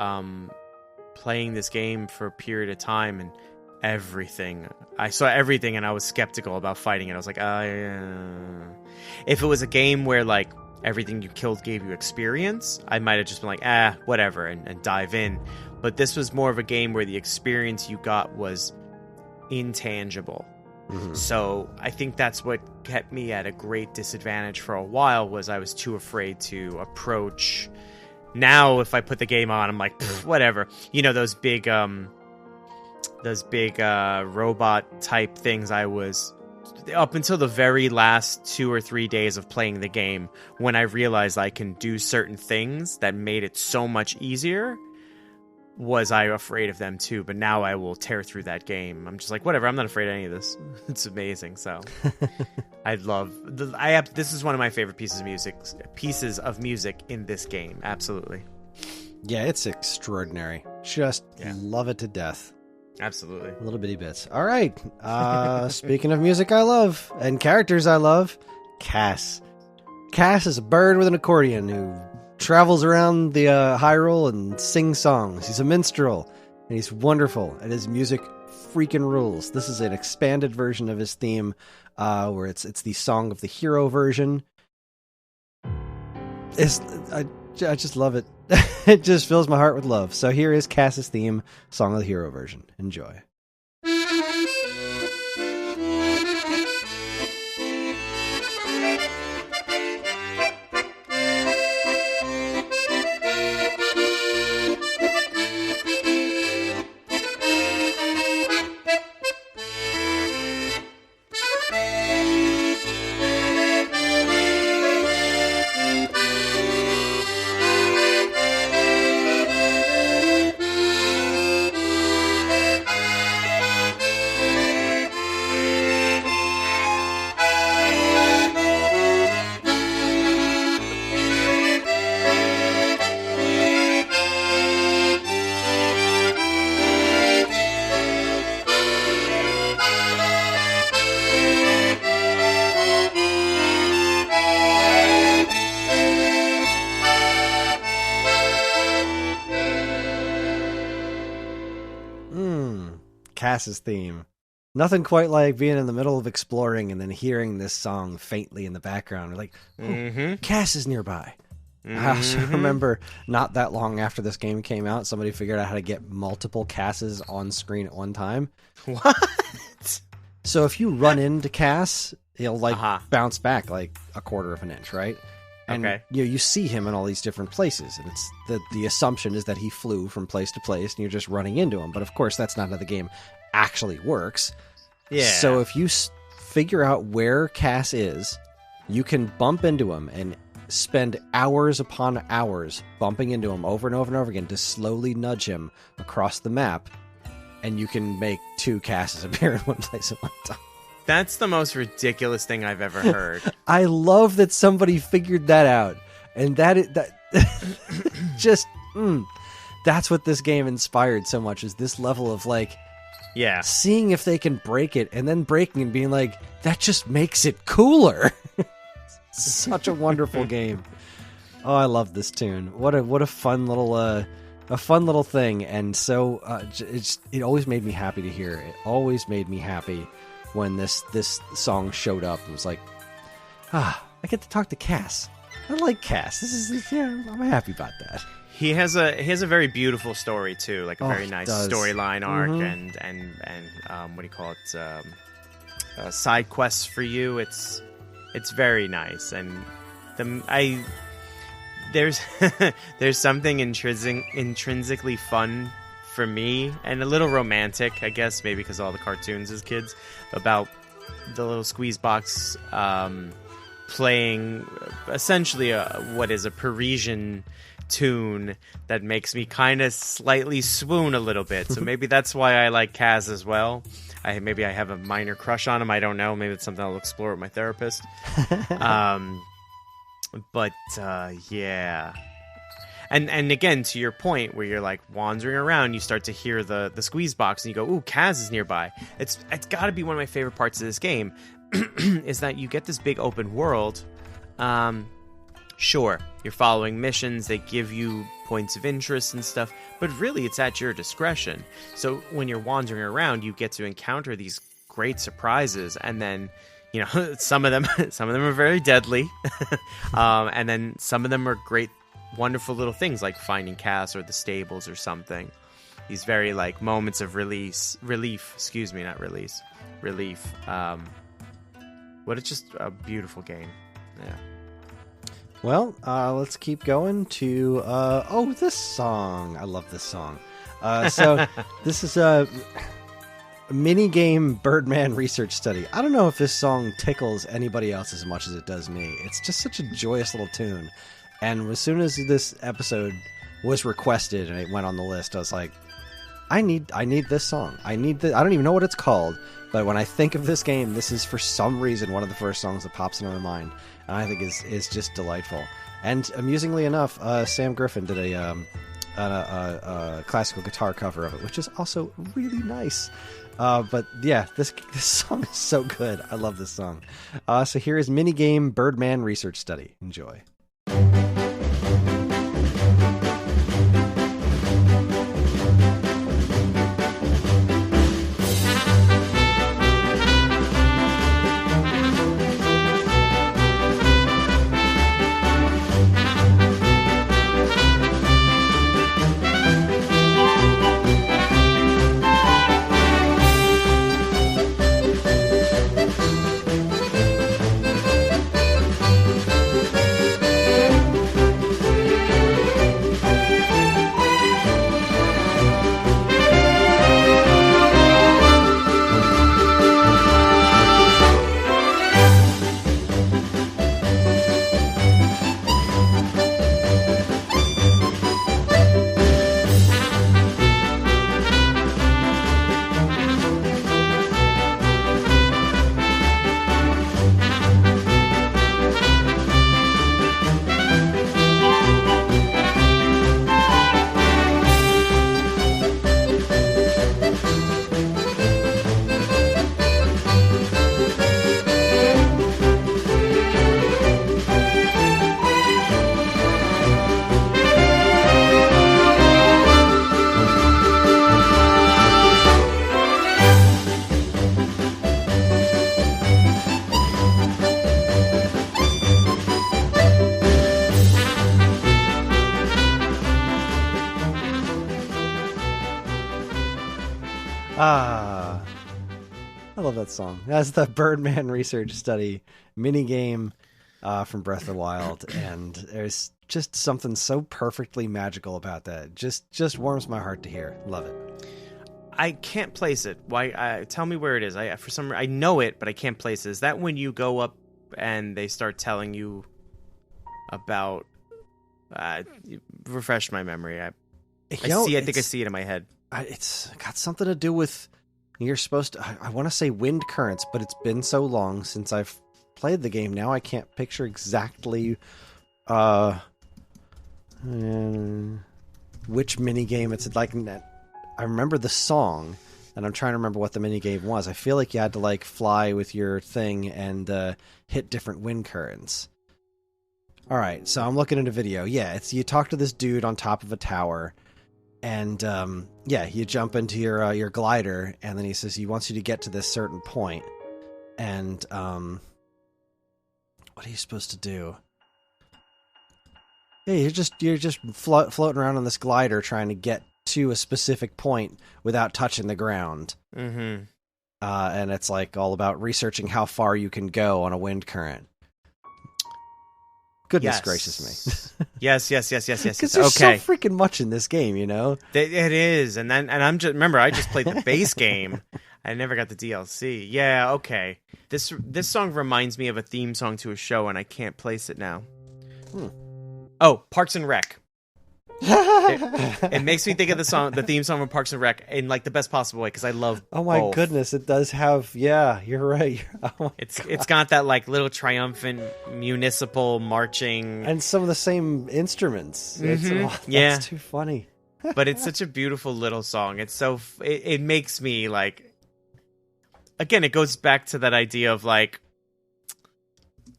playing this game for a period of time, and I saw everything, and I was skeptical about fighting it. I was like, if it was a game where, like, everything you killed gave you experience, I might have just been like, whatever, and dive in. But this was more of a game where the experience you got was intangible. So I think that's what kept me at a great disadvantage for a while, was I was too afraid to approach. Now, if I put the game on, I'm like, whatever. You know, those big robot type things, I was... Up until the very last 2 or 3 days of playing the game, when I realized I can do certain things that made it so much easier, was I afraid of them too. But now I will tear through that game. I'm just like, whatever, I'm not afraid of any of this. It's amazing. So I love this is one of my favorite pieces of music in this game. Absolutely. Yeah, it's extraordinary. Just love it to death. Absolutely. Little bitty bits. All right. Speaking of music I love and characters I love, Cass. Cass is a bird with an accordion who travels around the Hyrule and sings songs. He's a minstrel, and he's wonderful, and his music freaking rules. This is an expanded version of his theme, where it's the Song of the Hero version. I just love it. It just fills my heart with love. So here is Cass's theme, Song of the Hero version. Enjoy. Cass's theme. Nothing quite like being in the middle of exploring and then hearing this song faintly in the background. You're like, Cass is nearby. I also remember not that long after this game came out, somebody figured out how to get multiple Casses on screen at one time. What? So if you run into Cass, he'll bounce back like a quarter of an inch, right? And you see him in all these different places, and it's the assumption is that he flew from place to place, and you're just running into him. But of course, that's not how the game actually works. Yeah. So if you figure out where Cass is, you can bump into him and spend hours upon hours bumping into him over and over and over again to slowly nudge him across the map, and you can make 2 Casses appear in one place at one time. That's the most ridiculous thing I've ever heard. I love that somebody figured that out, and that's what this game inspired so much, is this level of like, seeing if they can break it, and then breaking and being like, that just makes it cooler. Such a wonderful game. Oh, I love this tune. What a fun little thing, and so it always made me happy to hear it. It always made me happy when this song showed up. It was like, I get to talk to Cass. I like Cass. I'm happy about that. He has a very beautiful story too, like a very nice storyline arc, and what do you call it? Side quests for you. It's very nice, and there's something intrinsically fun for me, and a little romantic, I guess, maybe because of all the cartoons as kids, about the little squeeze box playing essentially what is a Parisian tune that makes me kind of slightly swoon a little bit. So maybe that's why I like Kaz as well. Maybe I have a minor crush on him. I don't know. Maybe it's something I'll explore with my therapist. But yeah. And again, to your point, where you're like wandering around, you start to hear the squeeze box, and you go, "Ooh, Kaz is nearby." It's got to be one of my favorite parts of this game, is that you get this big open world. Sure, you're following missions, they give you points of interest and stuff, but really it's at your discretion. So when you're wandering around, you get to encounter these great surprises, and then, you know, some of them are very deadly, and then some of them are great, wonderful little things like finding Cass or the stables or something. These very like moments of relief. What it's just a beautiful game. Yeah. Well, let's keep going to this song. I love this song. So this is a mini game Birdman research study. I don't know if this song tickles anybody else as much as it does me. It's just such a joyous little tune. And as soon as this episode was requested and it went on the list, I was like, I need this song. I don't even know what it's called, but when I think of this game, this is for some reason one of the first songs that pops into my mind, and I think is just delightful. And amusingly enough, Sam Griffin did a classical guitar cover of it, which is also really nice. But yeah, this song is so good. I love this song. So here is Minigame Birdman Research Study. Enjoy. Ah, I love that song. That's the Birdman research study minigame from Breath of the Wild, and there's just something so perfectly magical about that. Just warms my heart to hear. Love it. I can't place it. Why? Tell me where it is. I know it, but I can't place it. Is that when you go up and they start telling you about? Refresh my memory. I think I see it in my head. It's got something to do with you're supposed to. I want to say wind currents, but it's been so long since I've played the game. Now I can't picture exactly which mini game it's like. I remember the song, and I'm trying to remember what the minigame was. I feel like you had to like fly with your thing and hit different wind currents. All right, so I'm looking at a video. Yeah, it's you talk to this dude on top of a tower, and you jump into your glider, and then he says he wants you to get to this certain point, and what are you supposed to do? Yeah, you're just floating around on this glider trying to get to a specific point without touching the ground. Mm-hmm. And it's like all about researching how far you can go on a wind current. Goodness gracious me. Yes. Because there's so freaking much in this game, you know? It is. And I'm just, remember, I just played the base game. I never got the DLC. Yeah, okay. This song reminds me of a theme song to a show, and I can't place it now. Oh, Parks and Rec. It makes me think of the theme song from Parks and Rec in like the best possible way, because I love both. Goodness, it does have. Yeah, you're right. It's got that like little triumphant municipal marching and some of the same instruments. Mm-hmm. That's too funny. But it's such a beautiful little song. It's so it makes me like. Again, it goes back to that idea of like.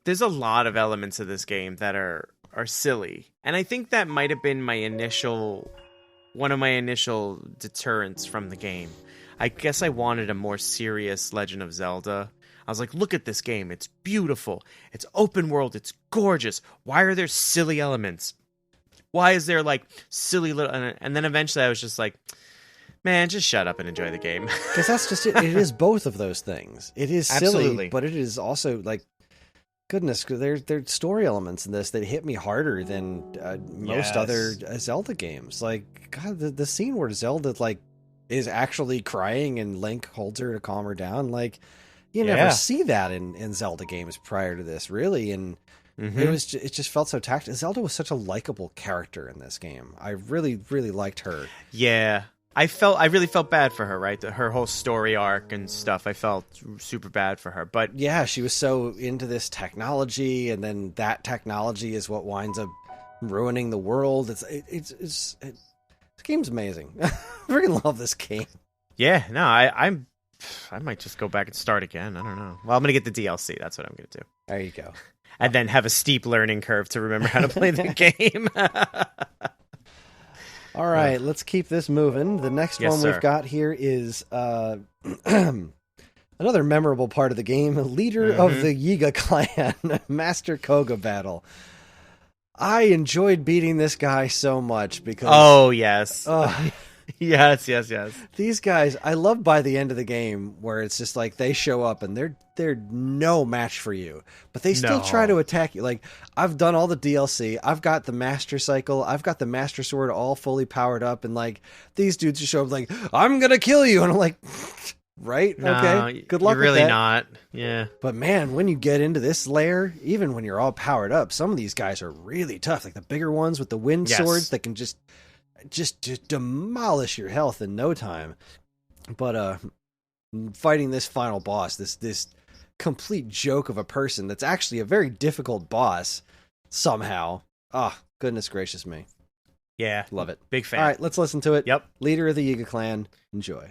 There's a lot of elements of this game that are silly. And I think that might have been one of my initial deterrents from the game. I guess I wanted a more serious Legend of Zelda. I was like, look at this game. It's beautiful. It's open world. It's gorgeous. Why are there silly elements? Why is there like silly little... And then eventually I was just like, man, just shut up and enjoy the game. Because that's just it. It is both of those things. It is silly, Absolutely. But it is also like, goodness, there's story elements in this that hit me harder than most other Zelda games. Like, God, the scene where Zelda like is actually crying and Link holds her to calm her down. Like, you never see that in Zelda games prior to this, really. And it just felt so tactile. Zelda was such a likable character in this game. I really, really liked her. Yeah. I really felt bad for her, right? Her whole story arc and stuff. I felt super bad for her, but yeah, she was so into this technology, and then that technology is what winds up ruining the world. This game's amazing. I freaking love this game. Yeah, no, I might just go back and start again. I don't know. Well, I'm gonna get the DLC. That's what I'm gonna do. There you go. And then have a steep learning curve to remember how to play the game. All right, let's keep this moving. The next one we've got here is another memorable part of the game, leader of the Yiga clan, Master Koga battle. I enjoyed beating this guy so much because... Oh, yes. Yes. These guys, I love by the end of the game where it's just like they show up and they're no match for you, but they still try to attack you. Like, I've done all the DLC, I've got the Master Cycle, I've got the Master Sword all fully powered up, and like these dudes just show up like, I'm gonna kill you, and I'm like, right? No, okay, good luck. You're really with that. not. Yeah. But man, when you get into this layer, even when you're all powered up, some of these guys are really tough. Like the bigger ones with the wind swords that can just demolish your health in no time. But fighting this final boss, this complete joke of a person that's actually a very difficult boss somehow. Goodness gracious me. Yeah. Love it. Big fan. All right, let's listen to it. Yep. Leader of the Yiga clan. Enjoy.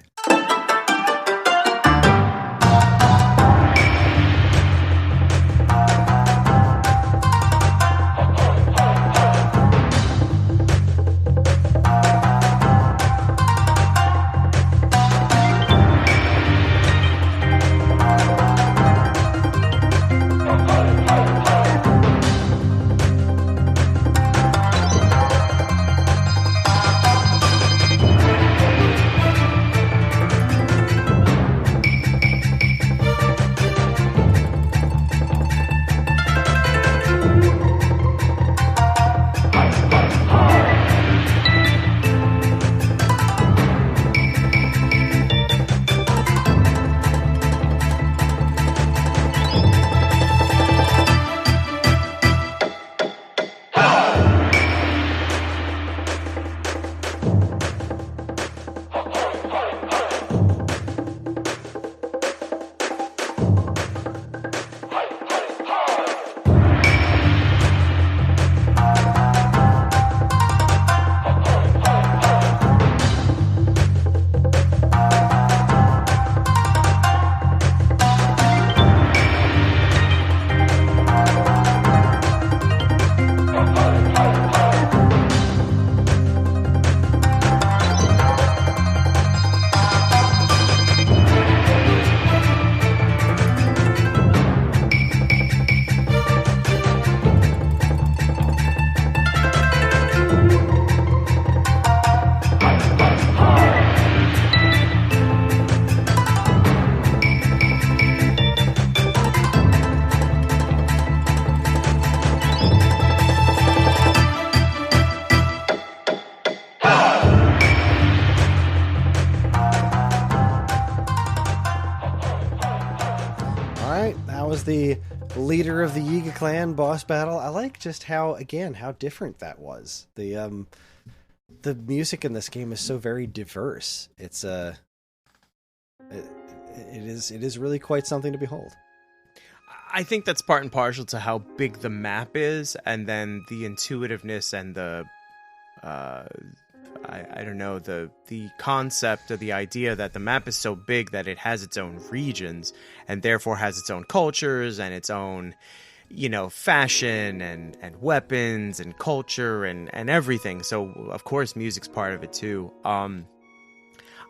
that was the leader of the Yiga clan boss battle. I like just how different that was. The music in this game is so very diverse. It's it is really quite something to behold. I think that's part and parcel to how big the map is, and then the intuitiveness and the I don't know, the concept or the idea that the map is so big that it has its own regions and therefore has its own cultures and its own, fashion and weapons and culture and everything. So of course music's part of it too.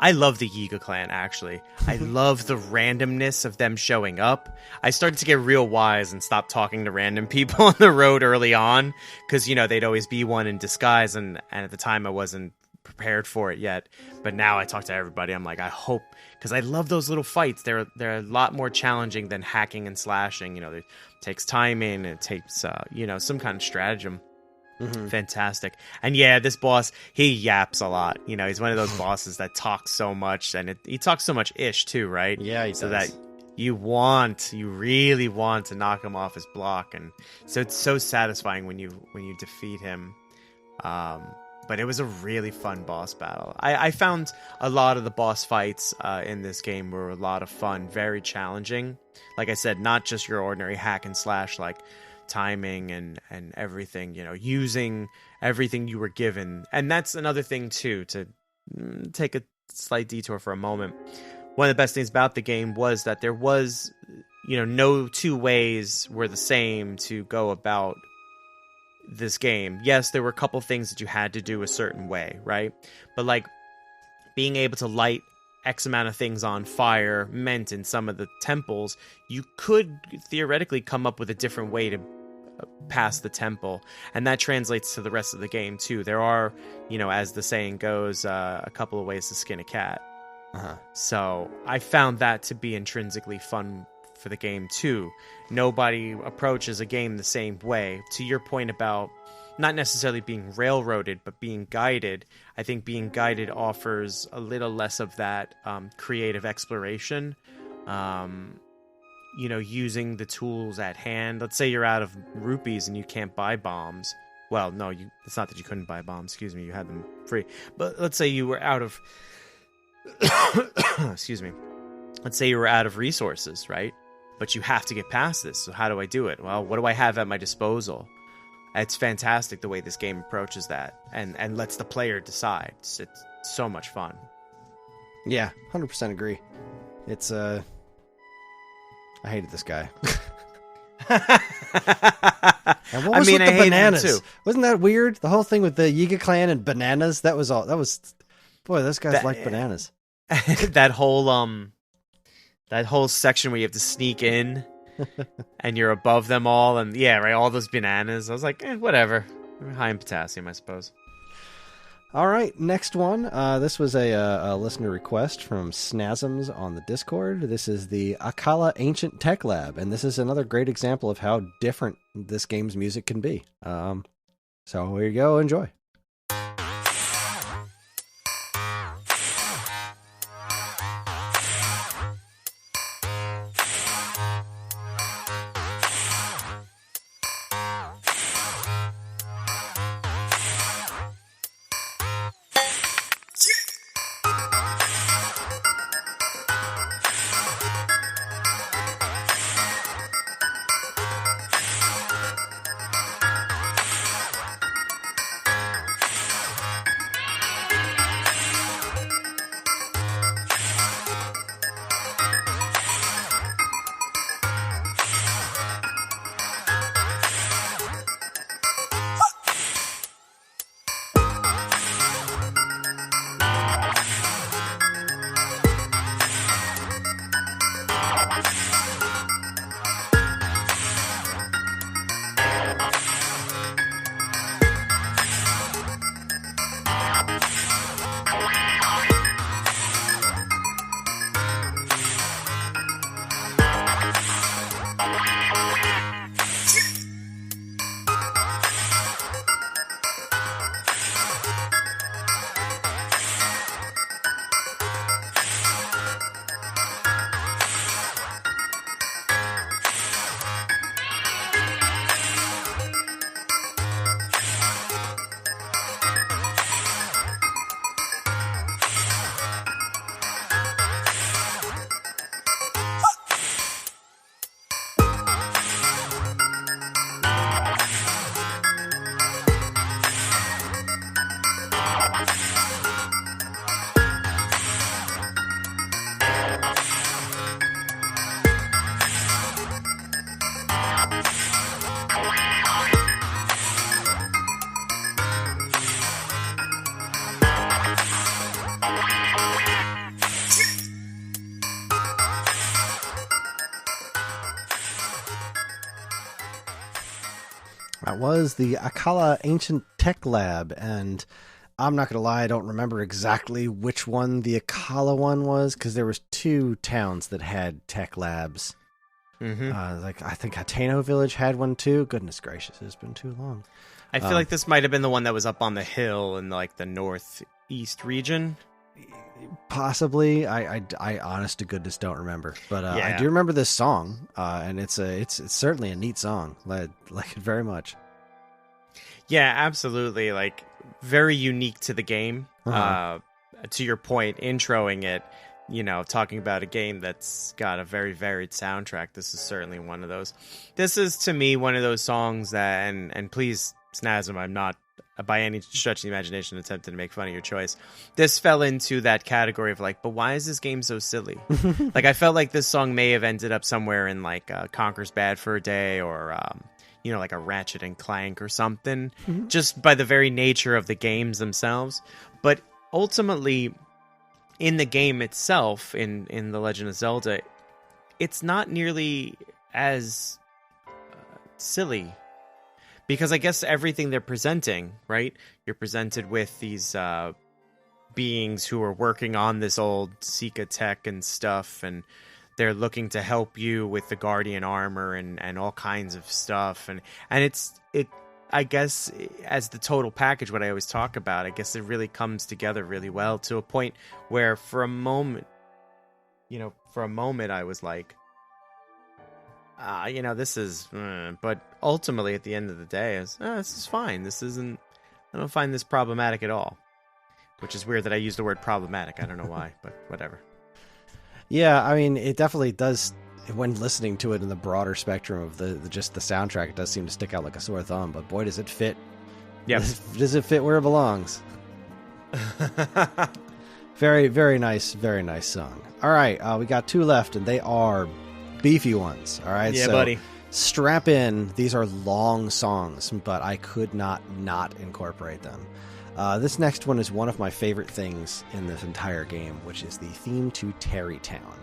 I love the Yiga clan, actually. I love the randomness of them showing up. I started to get real wise and stop talking to random people on the road early on, because, they'd always be one in disguise, and at the time I wasn't prepared for it yet. But now I talk to everybody. I'm like, I hope, because I love those little fights. They're a lot more challenging than hacking and slashing. It takes timing, it takes, some kind of stratagem. Mm-hmm. Fantastic. And yeah, this boss, he yaps a lot. He's one of those bosses that talks so much, and he talks so much ish too, right? Yeah, he so does. That you really want to knock him off his block, and so it's so satisfying when you defeat him. But it was a really fun boss battle. I found a lot of the boss fights in this game were a lot of fun, very challenging. Like I said, not just your ordinary hack and slash, like timing and everything, using everything you were given. And that's another thing too, to take a slight detour for a moment. One of the best things about the game was that there was, no two ways were the same to go about this game. Yes, there were a couple things that you had to do a certain way, right? But like being able to light X amount of things on fire meant in some of the temples, you could theoretically come up with a different way to pass the temple. And that translates to the rest of the game too. There are, as the saying goes, a couple of ways to skin a cat. Uh-huh. So I found that to be intrinsically fun for the game too. Nobody approaches a game the same way. To your point about not necessarily being railroaded, but being guided, I think being guided offers a little less of that creative exploration. Using the tools at hand. Let's say you're out of rupees and you can't buy bombs. Well, no, it's not that you couldn't buy bombs. Excuse me, you had them free. But let's say you were out of... Excuse me. Let's say you were out of resources, right? But you have to get past this. So how do I do it? Well, what do I have at my disposal? It's fantastic the way this game approaches that and lets the player decide. It's so much fun. Yeah, 100% agree. It's I hated this guy. And what was with the bananas? Too. Wasn't that weird? The whole thing with the Yiga clan and bananas. That was all. That was, boy. Those guys like bananas. that whole section where you have to sneak in, and you're above them all, and yeah, right. All those bananas. I was like, whatever. High in potassium, I suppose. All right, next one. This was a listener request from Snazums on the Discord. This is the Akala Ancient Tech Lab, and this is another great example of how different this game's music can be. So here you go, enjoy. That was the Akala Ancient Tech Lab, and I'm not going to lie, I don't remember exactly which one the Akala one was, because there was 2 towns that had tech labs. Like I think Hateno Village had one too. Goodness gracious, it's been too long. I feel like this might have been the one that was up on the hill in like the northeast region. Possibly. I honest to goodness don't remember, but I do remember this song, and it's certainly a neat song. Like it very much. Yeah, absolutely. Like very unique to the game. To your point, introing it, talking about a game that's got a very varied soundtrack. This is certainly one of those. This is to me one of those songs that, and please, Snazem, I'm not by any stretch of the imagination attempting to make fun of your choice. This fell into that category of like, but why is this game so silly? Like I felt like this song may have ended up somewhere in like Conker's Bad for a Day or like a Ratchet and Clank or something, just by the very nature of the games themselves. But ultimately, in the game itself, in The Legend of Zelda, it's not nearly as silly. Because I guess everything they're presenting, right? You're presented with these beings who are working on this old Sika tech and stuff, and they're looking to help you with the Guardian armor and all kinds of stuff. And it I guess as the total package, what I always talk about, I guess it really comes together really well to a point where for a moment I was like, this is, but ultimately at the end of the day, this is fine. I don't find this problematic at all, which is weird that I use the word problematic. I don't know why, but whatever. Yeah, I mean, it definitely does, when listening to it in the broader spectrum of just the soundtrack, it does seem to stick out like a sore thumb, but boy, does it fit. Yep. Does it fit where it belongs? Very, very nice song. All right, we got 2 left, and they are beefy ones. All right, yeah, so buddy. Strap in. These are long songs, but I could not incorporate them. This next one is one of my favorite things in this entire game, which is the theme to Terrytown.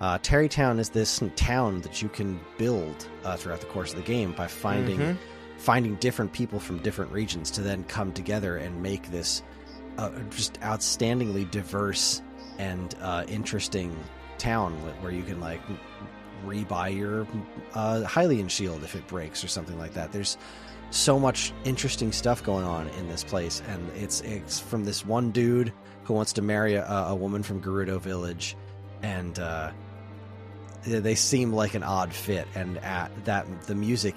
Terrytown is this town that you can build throughout the course of the game by finding different people from different regions to then come together and make this just outstandingly diverse and interesting town where you can like rebuy your Hylian shield if it breaks or something like that. There's so much interesting stuff going on in this place, and it's from this one dude who wants to marry a woman from Gerudo Village, and they seem like an odd fit, and that the music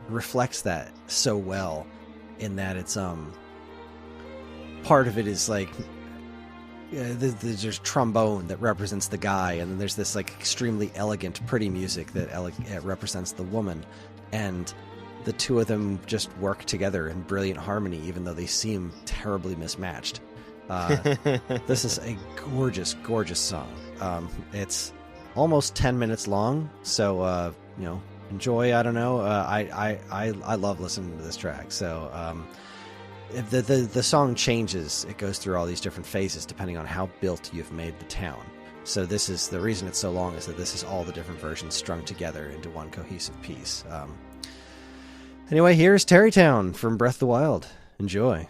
reflects that so well, in that it's part of it is like there's trombone that represents the guy, and then there's this like extremely elegant, pretty music that represents the woman, and the two of them just work together in brilliant harmony, even though they seem terribly mismatched. This is a gorgeous, gorgeous song. It's almost 10 minutes long, so enjoy. I don't know. I love listening to this track. So if the song changes, it goes through all these different phases depending on how built you've made the town. So this is the reason it's so long, is that this is all the different versions strung together into one cohesive piece. Anyway, here's Terrytown from Breath of the Wild. Enjoy.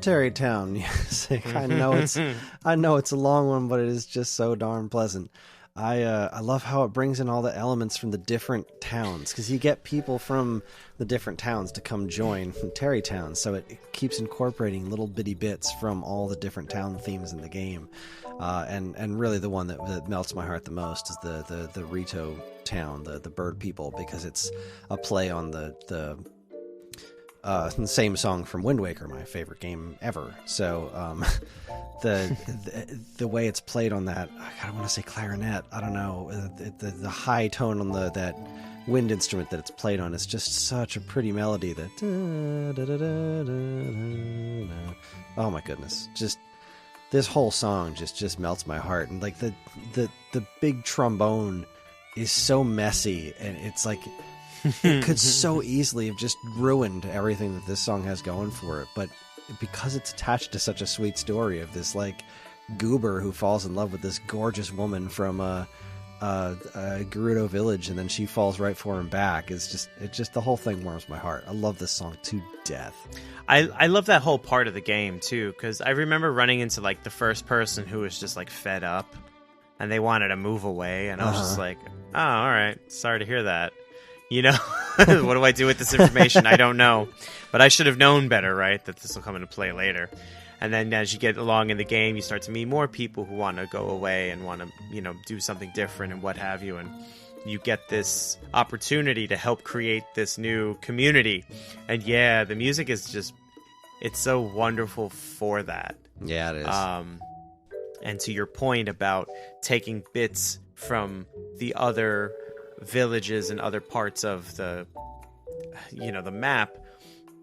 Tarrytown music. I know it's a long one, but it is just so darn pleasant. I love how it brings in all the elements from the different towns, because you get people from the different towns to come join Tarrytown, so it keeps incorporating little bitty bits from all the different town themes in the game. And really the one that melts my heart the most is the Rito town, the bird people, because it's a play on the same song from Wind Waker, my favorite game ever. So the way it's played on that, I want to say clarinet, I don't know, the high tone on that wind instrument that it's played on is just such a pretty melody that oh my goodness, just this whole song just melts my heart. And like the big trombone is so messy, and it's like it could so easily have just ruined everything that this song has going for it, but because it's attached to such a sweet story of this like goober who falls in love with this gorgeous woman from Gerudo village, and then she falls right for him back, it just the whole thing warms my heart. I love this song to death. I love that whole part of the game too, because I remember running into like the first person who was just like fed up and they wanted to move away, and I was just like, oh, all right, sorry to hear that. You know, what do I do with this information? I don't know. But I should have known better, right? That this will come into play later. And then as you get along in the game, you start to meet more people who want to go away and want to, you know, do something different and what have you. And you get this opportunity to help create this new community. And yeah, the music is just, it's so wonderful for that. Yeah, it is. And to your point about taking bits from the other villages and other parts of the map,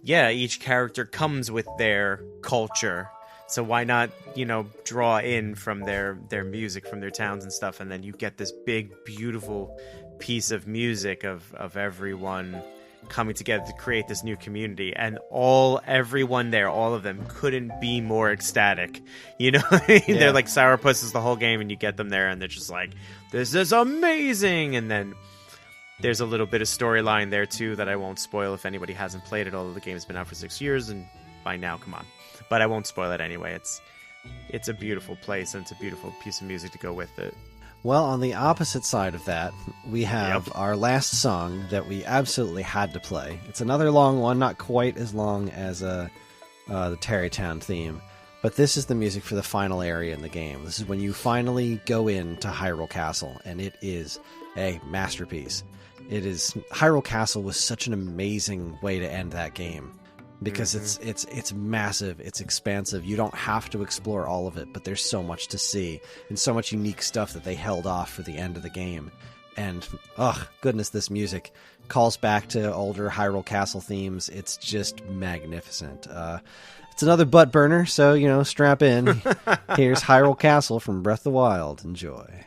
yeah, each character comes with their culture, so why not draw in from their music from their towns and stuff, and then you get this big beautiful piece of music of everyone coming together to create this new community, and everyone there, all of them couldn't be more ecstatic. Yeah. They're like sourpusses the whole game, and you get them there and they're just like, this is amazing. And then there's a little bit of storyline there too that I won't spoil if anybody hasn't played it, although the game's been out for 6 years and by now, come on. But I won't spoil it anyway. It's a beautiful place, and it's a beautiful piece of music to go with it. Well, on the opposite side of that, we have our last song that we absolutely had to play. It's another long one, not quite as long as the Tarrytown theme, but this is the music for the final area in the game. This is when you finally go into Hyrule Castle, and it is a masterpiece. Hyrule Castle was such an amazing way to end that game, because it's massive, it's expansive. You don't have to explore all of it, but there's so much to see and so much unique stuff that they held off for the end of the game. And oh goodness, this music calls back to older Hyrule Castle themes. It's just magnificent. It's another butt burner, so strap in. Here's Hyrule Castle from Breath of the Wild. Enjoy.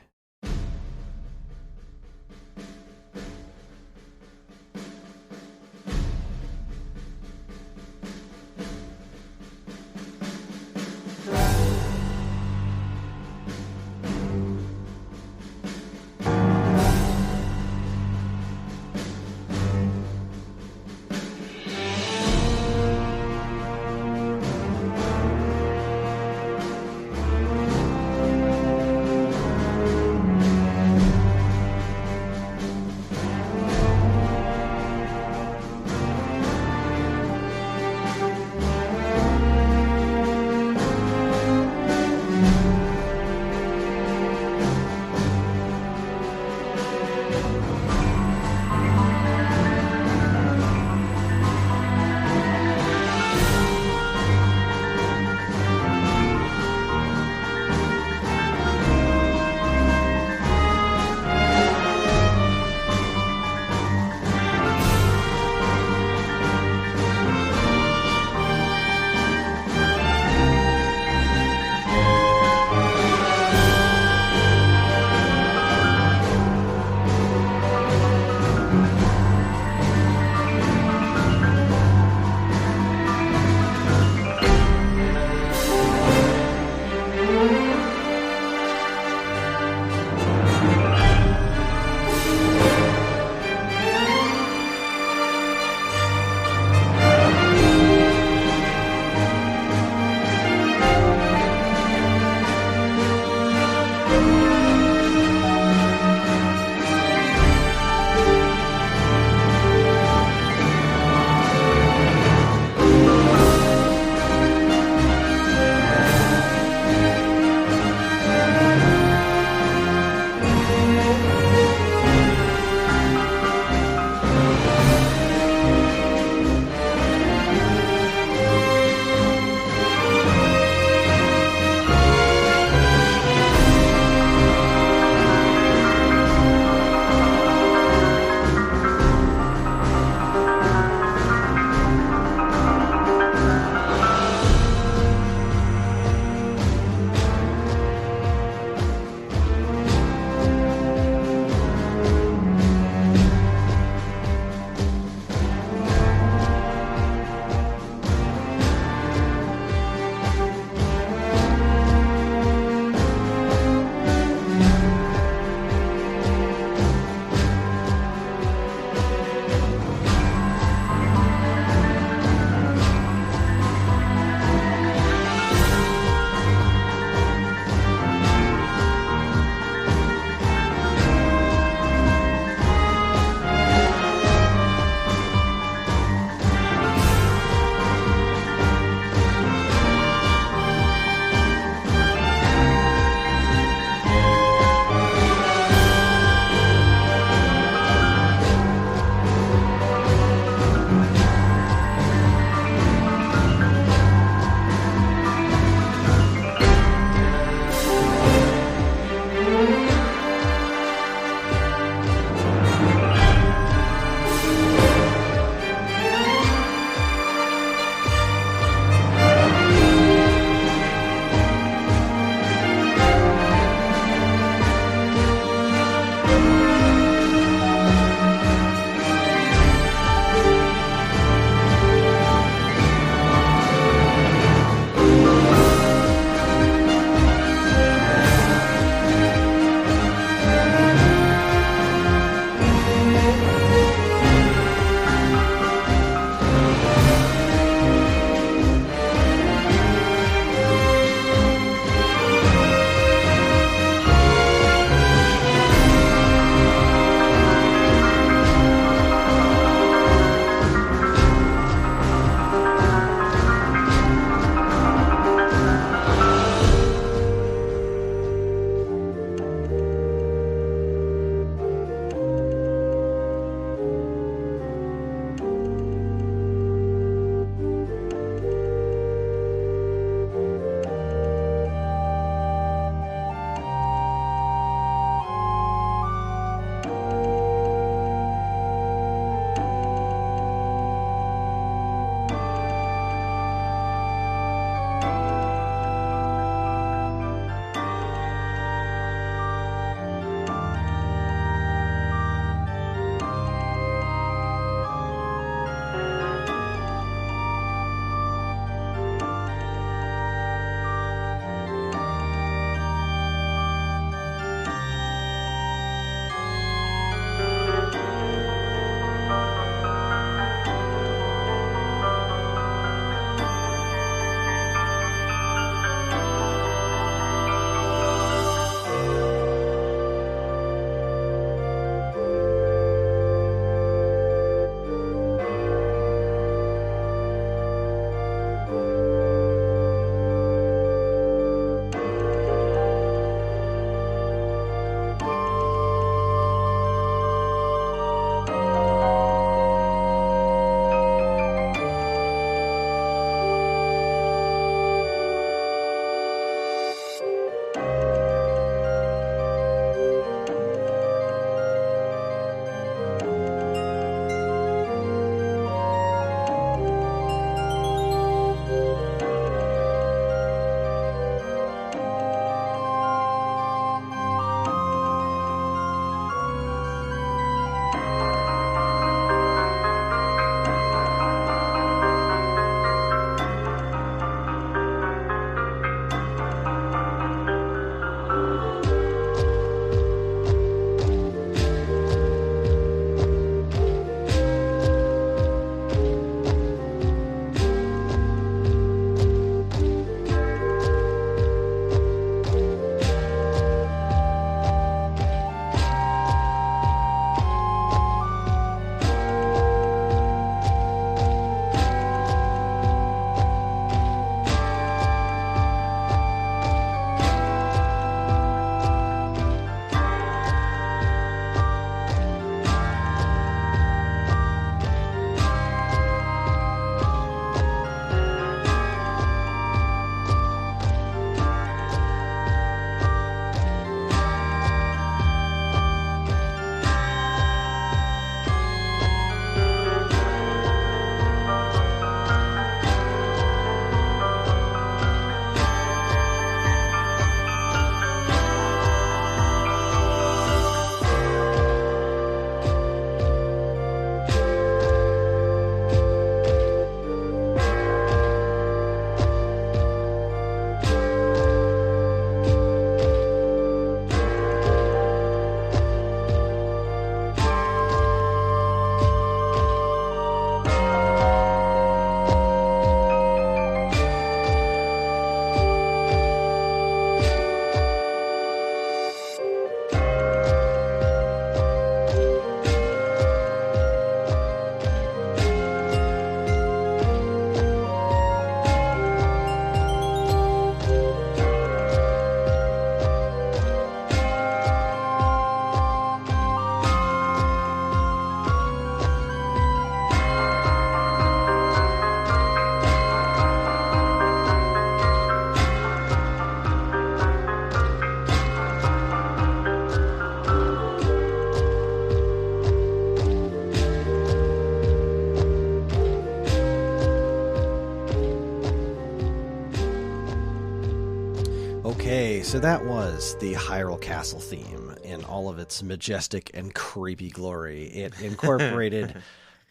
so that was the Hyrule Castle theme in all of its majestic and creepy glory. It incorporated,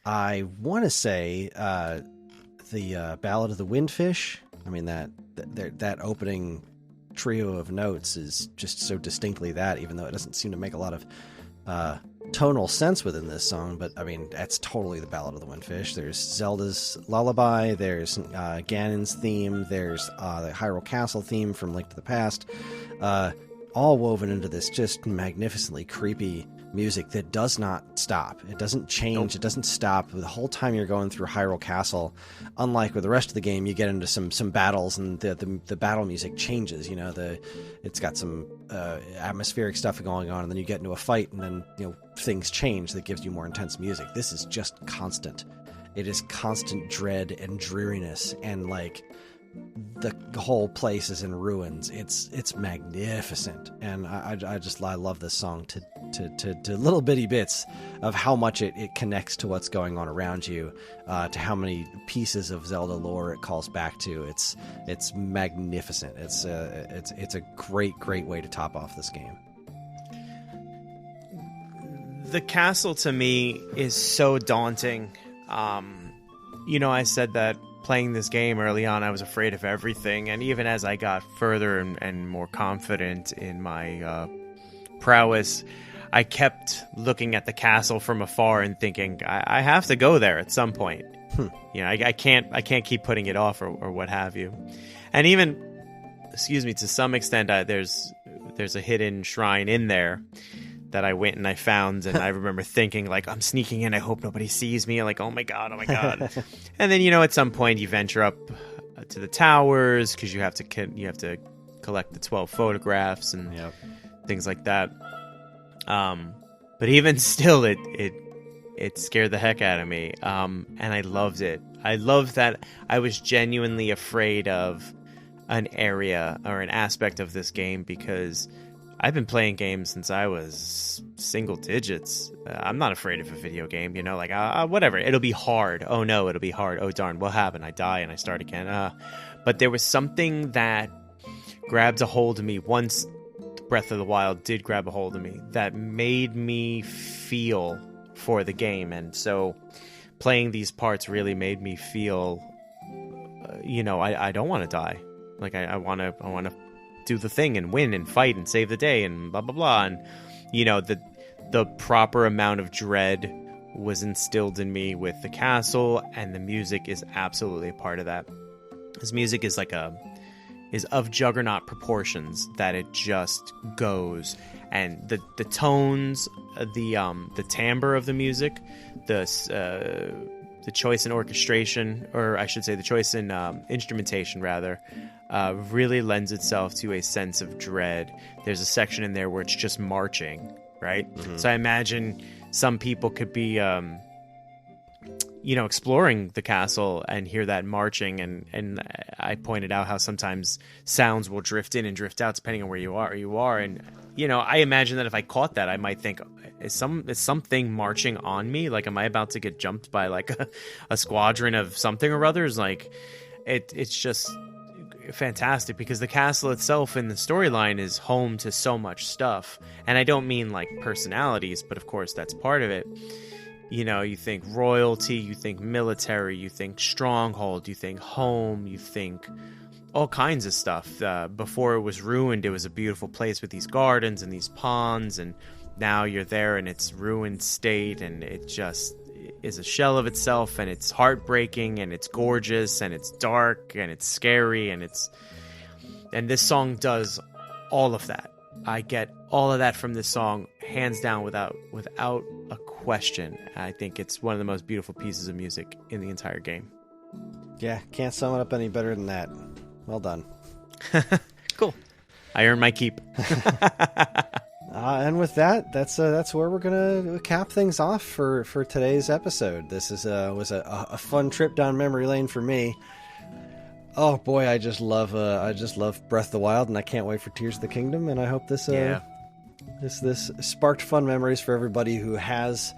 I want to say, the Ballad of the Windfish. I mean, that opening trio of notes is just so distinctly that, even though it doesn't seem to make a lot of tonal sense within this song. But I mean, that's totally the Ballad of the Windfish. There's Zelda's Lullaby, there's Ganon's theme, there's the Hyrule Castle theme from Link to the Past, all woven into this just magnificently creepy music that does not stop. It doesn't change. It doesn't stop. The whole time you're going through Hyrule Castle, unlike with the rest of the game, you get into some battles and the battle music changes. You know, it's got some atmospheric stuff going on, and then you get into a fight, and then things change that gives you more intense music. This is just constant. It is constant dread and dreariness, and like the whole place is in ruins. It's magnificent, and I love this song to little bitty bits of how much it connects to what's going on around you, to how many pieces of Zelda lore it calls back to. It's magnificent. It's a great way to top off this game. The castle to me is so daunting. I said that playing this game early on, I was afraid of everything, and even as I got further and more confident in my prowess, I kept looking at the castle from afar and thinking, I have to go there at some point. I can't keep putting it off or what have you. And even, to some extent, there's a hidden shrine in there that I went and I found, and I remember thinking, like, I'm sneaking in, I hope nobody sees me, like, oh my god. And then, at some point you venture up to the towers, because you have to collect the 12 photographs and things like that. But even still, it scared the heck out of me, and I loved it. I loved that I was genuinely afraid of an area or an aspect of this game, because I've been playing games since I was single digits. I'm not afraid of a video game, whatever. It'll be hard. Oh no, it'll be hard. Oh darn, what happened? I die and I start again. But there was something that grabbed a hold of me once Breath of the Wild did grab a hold of me, that made me feel for the game. And so playing these parts really made me feel, I don't want to die. Like I want to do the thing and win and fight and save the day and blah blah blah. And the proper amount of dread was instilled in me with the castle, and the music is absolutely a part of that. This music is is of juggernaut proportions, that it just goes, and the tones, the timbre of the music, the choice in orchestration, or I should say the choice in instrumentation rather, really lends itself to a sense of dread. There's a section in there where it's just marching, right? Mm-hmm. So I imagine some people could be exploring the castle and hear that marching, and I pointed out how sometimes sounds will drift in and drift out depending on where you are, and I imagine that if I caught that, I might think, is something marching on me? Like, am I about to get jumped by like a squadron of something or others? Like, it's just fantastic, because the castle itself in the storyline is home to so much stuff, and I don't mean like personalities, but of course that's part of it. You think royalty, you think military, you think stronghold, you think home, you think all kinds of stuff. Before it was ruined, it was a beautiful place with these gardens and these ponds, and now you're there in its ruined state, and it just is a shell of itself, and it's heartbreaking, and it's gorgeous, and it's dark, and it's scary, and this song does all of that. I get all of that from this song, hands down, without a question. I think it's one of the most beautiful pieces of music in the entire game. Yeah, can't sum it up any better than that. Well done. Cool. I earned my keep. And with that, that's where we're gonna cap things off for today's episode. This was a fun trip down memory lane for me. Oh boy, I just love Breath of the Wild, and I can't wait for Tears of the Kingdom. And I hope this sparked fun memories for everybody who has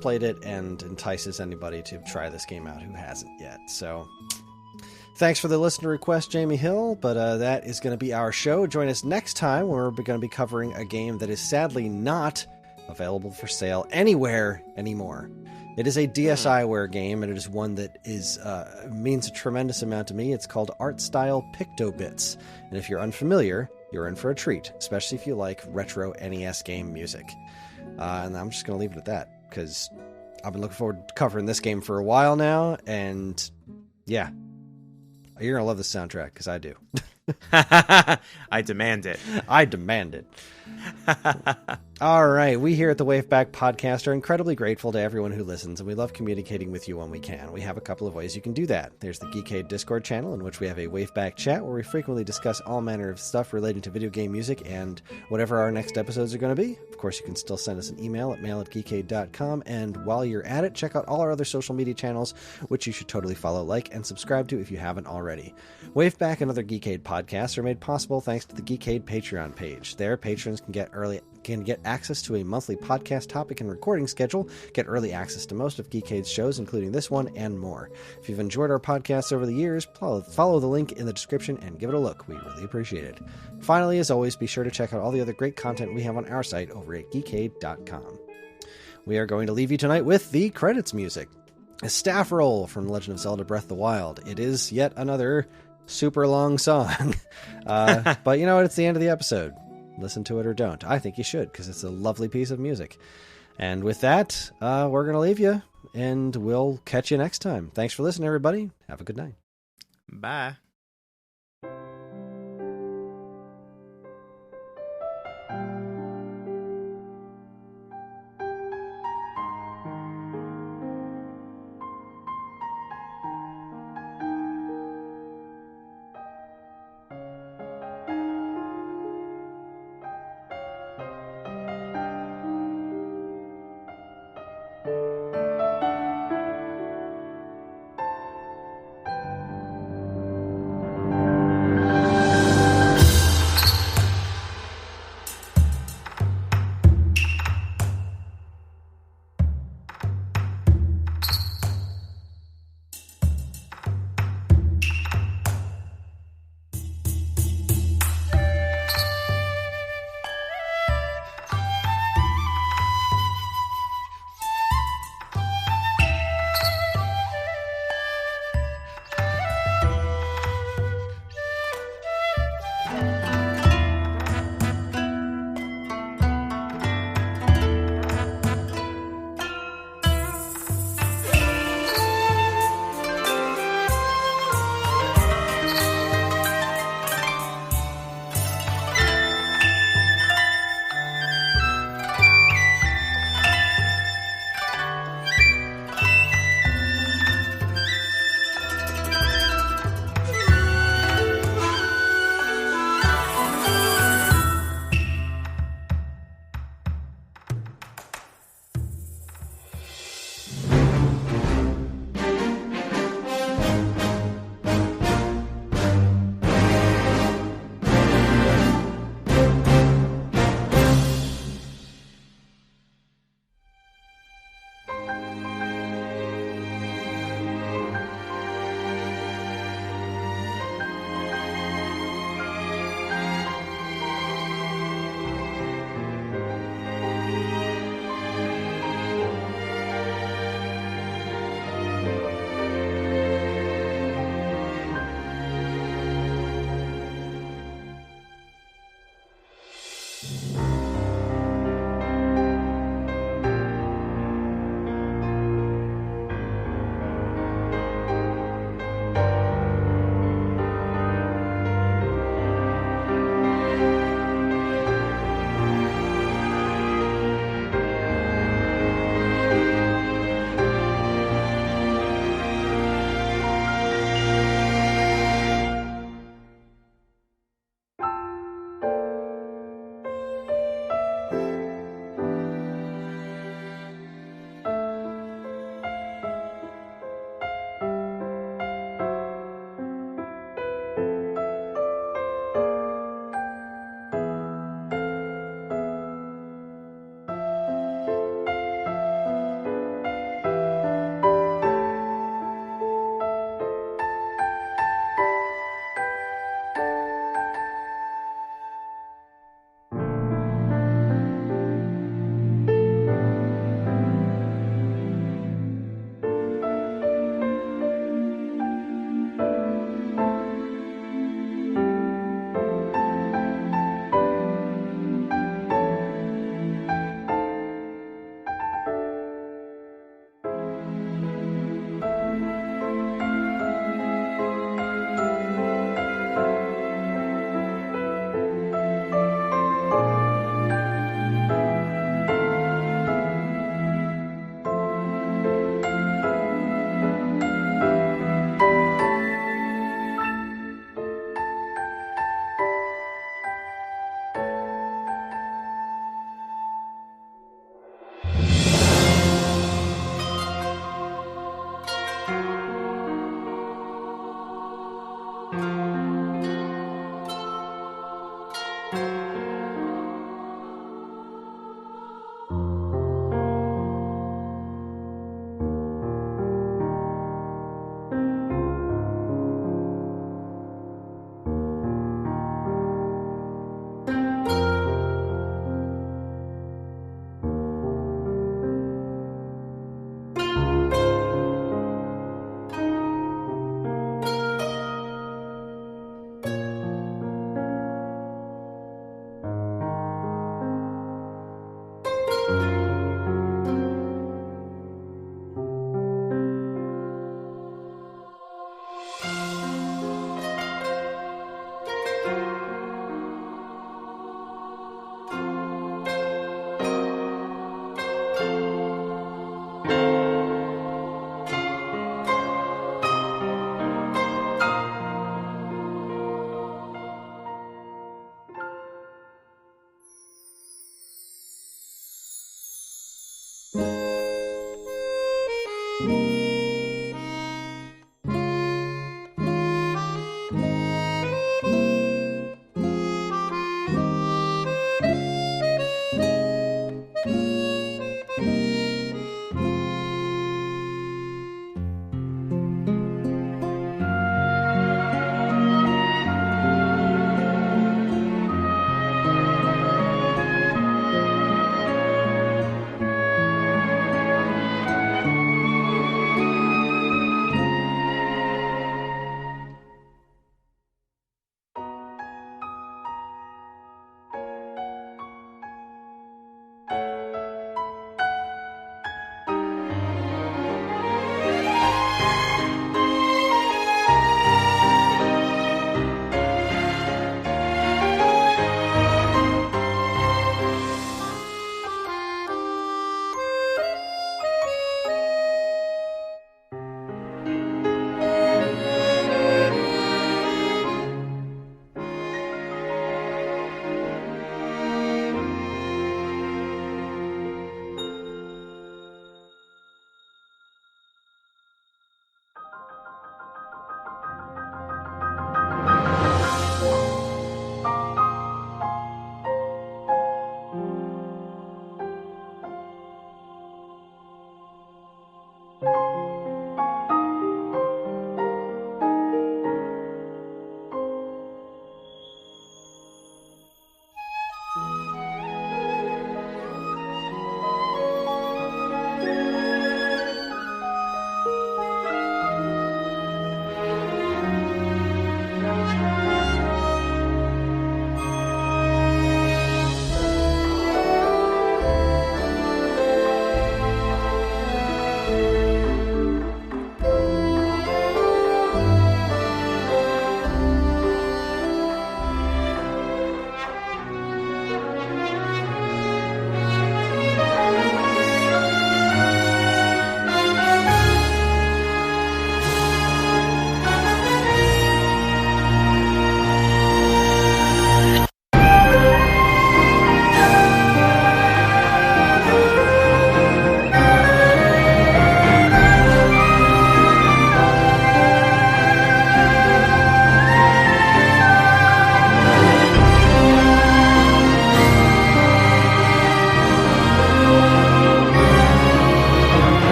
played it, and entices anybody to try this game out who hasn't yet. So Thanks for the listener request, Jamie Hill, but that is going to be our show. Join us next time when we're going to be covering a game that is sadly not available for sale anywhere anymore. It is a DSiWare game, and it is one that means a tremendous amount to me. It's called Art Style Pictobits, and if you're unfamiliar, you're in for a treat, especially if you like retro NES game music. And I'm just going to leave it at that, because I've been looking forward to covering this game for a while now, and yeah, you're going to love this soundtrack, because I do. I demand it. I demand it. All right. We here at the WaveBack podcast are incredibly grateful to everyone who listens, and we love communicating with you when we can. We have a couple of ways you can do that. There's the Geekade Discord channel, in which we have a WaveBack chat where we frequently discuss all manner of stuff relating to video game music and whatever our next episodes are going to be. Of course, you can still send us an email at mail@geekade.com, and while you're at it, check out all our other social media channels, which you should totally follow, like, and subscribe to if you haven't already. WaveBack and other Geekade podcasts are made possible thanks to the Geekade Patreon page. There, patrons can get access to a monthly podcast topic and recording schedule, get early access to most of Geekade's shows, including this one, and more. If you've enjoyed our podcasts over the years, follow the link in the description and give it a look. We really appreciate it. Finally, as always, be sure to check out all the other great content we have on our site over at geekade.com. We are going to leave you tonight with the credits music. A staff roll from Legend of Zelda Breath of the Wild. It is yet another super long song. But you know what? It's the end of the episode. Listen to it or don't. I think you should, because it's a lovely piece of music. And with that, we're going to leave you, and we'll catch you next time. Thanks for listening, everybody. Have a good night. Bye.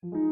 you.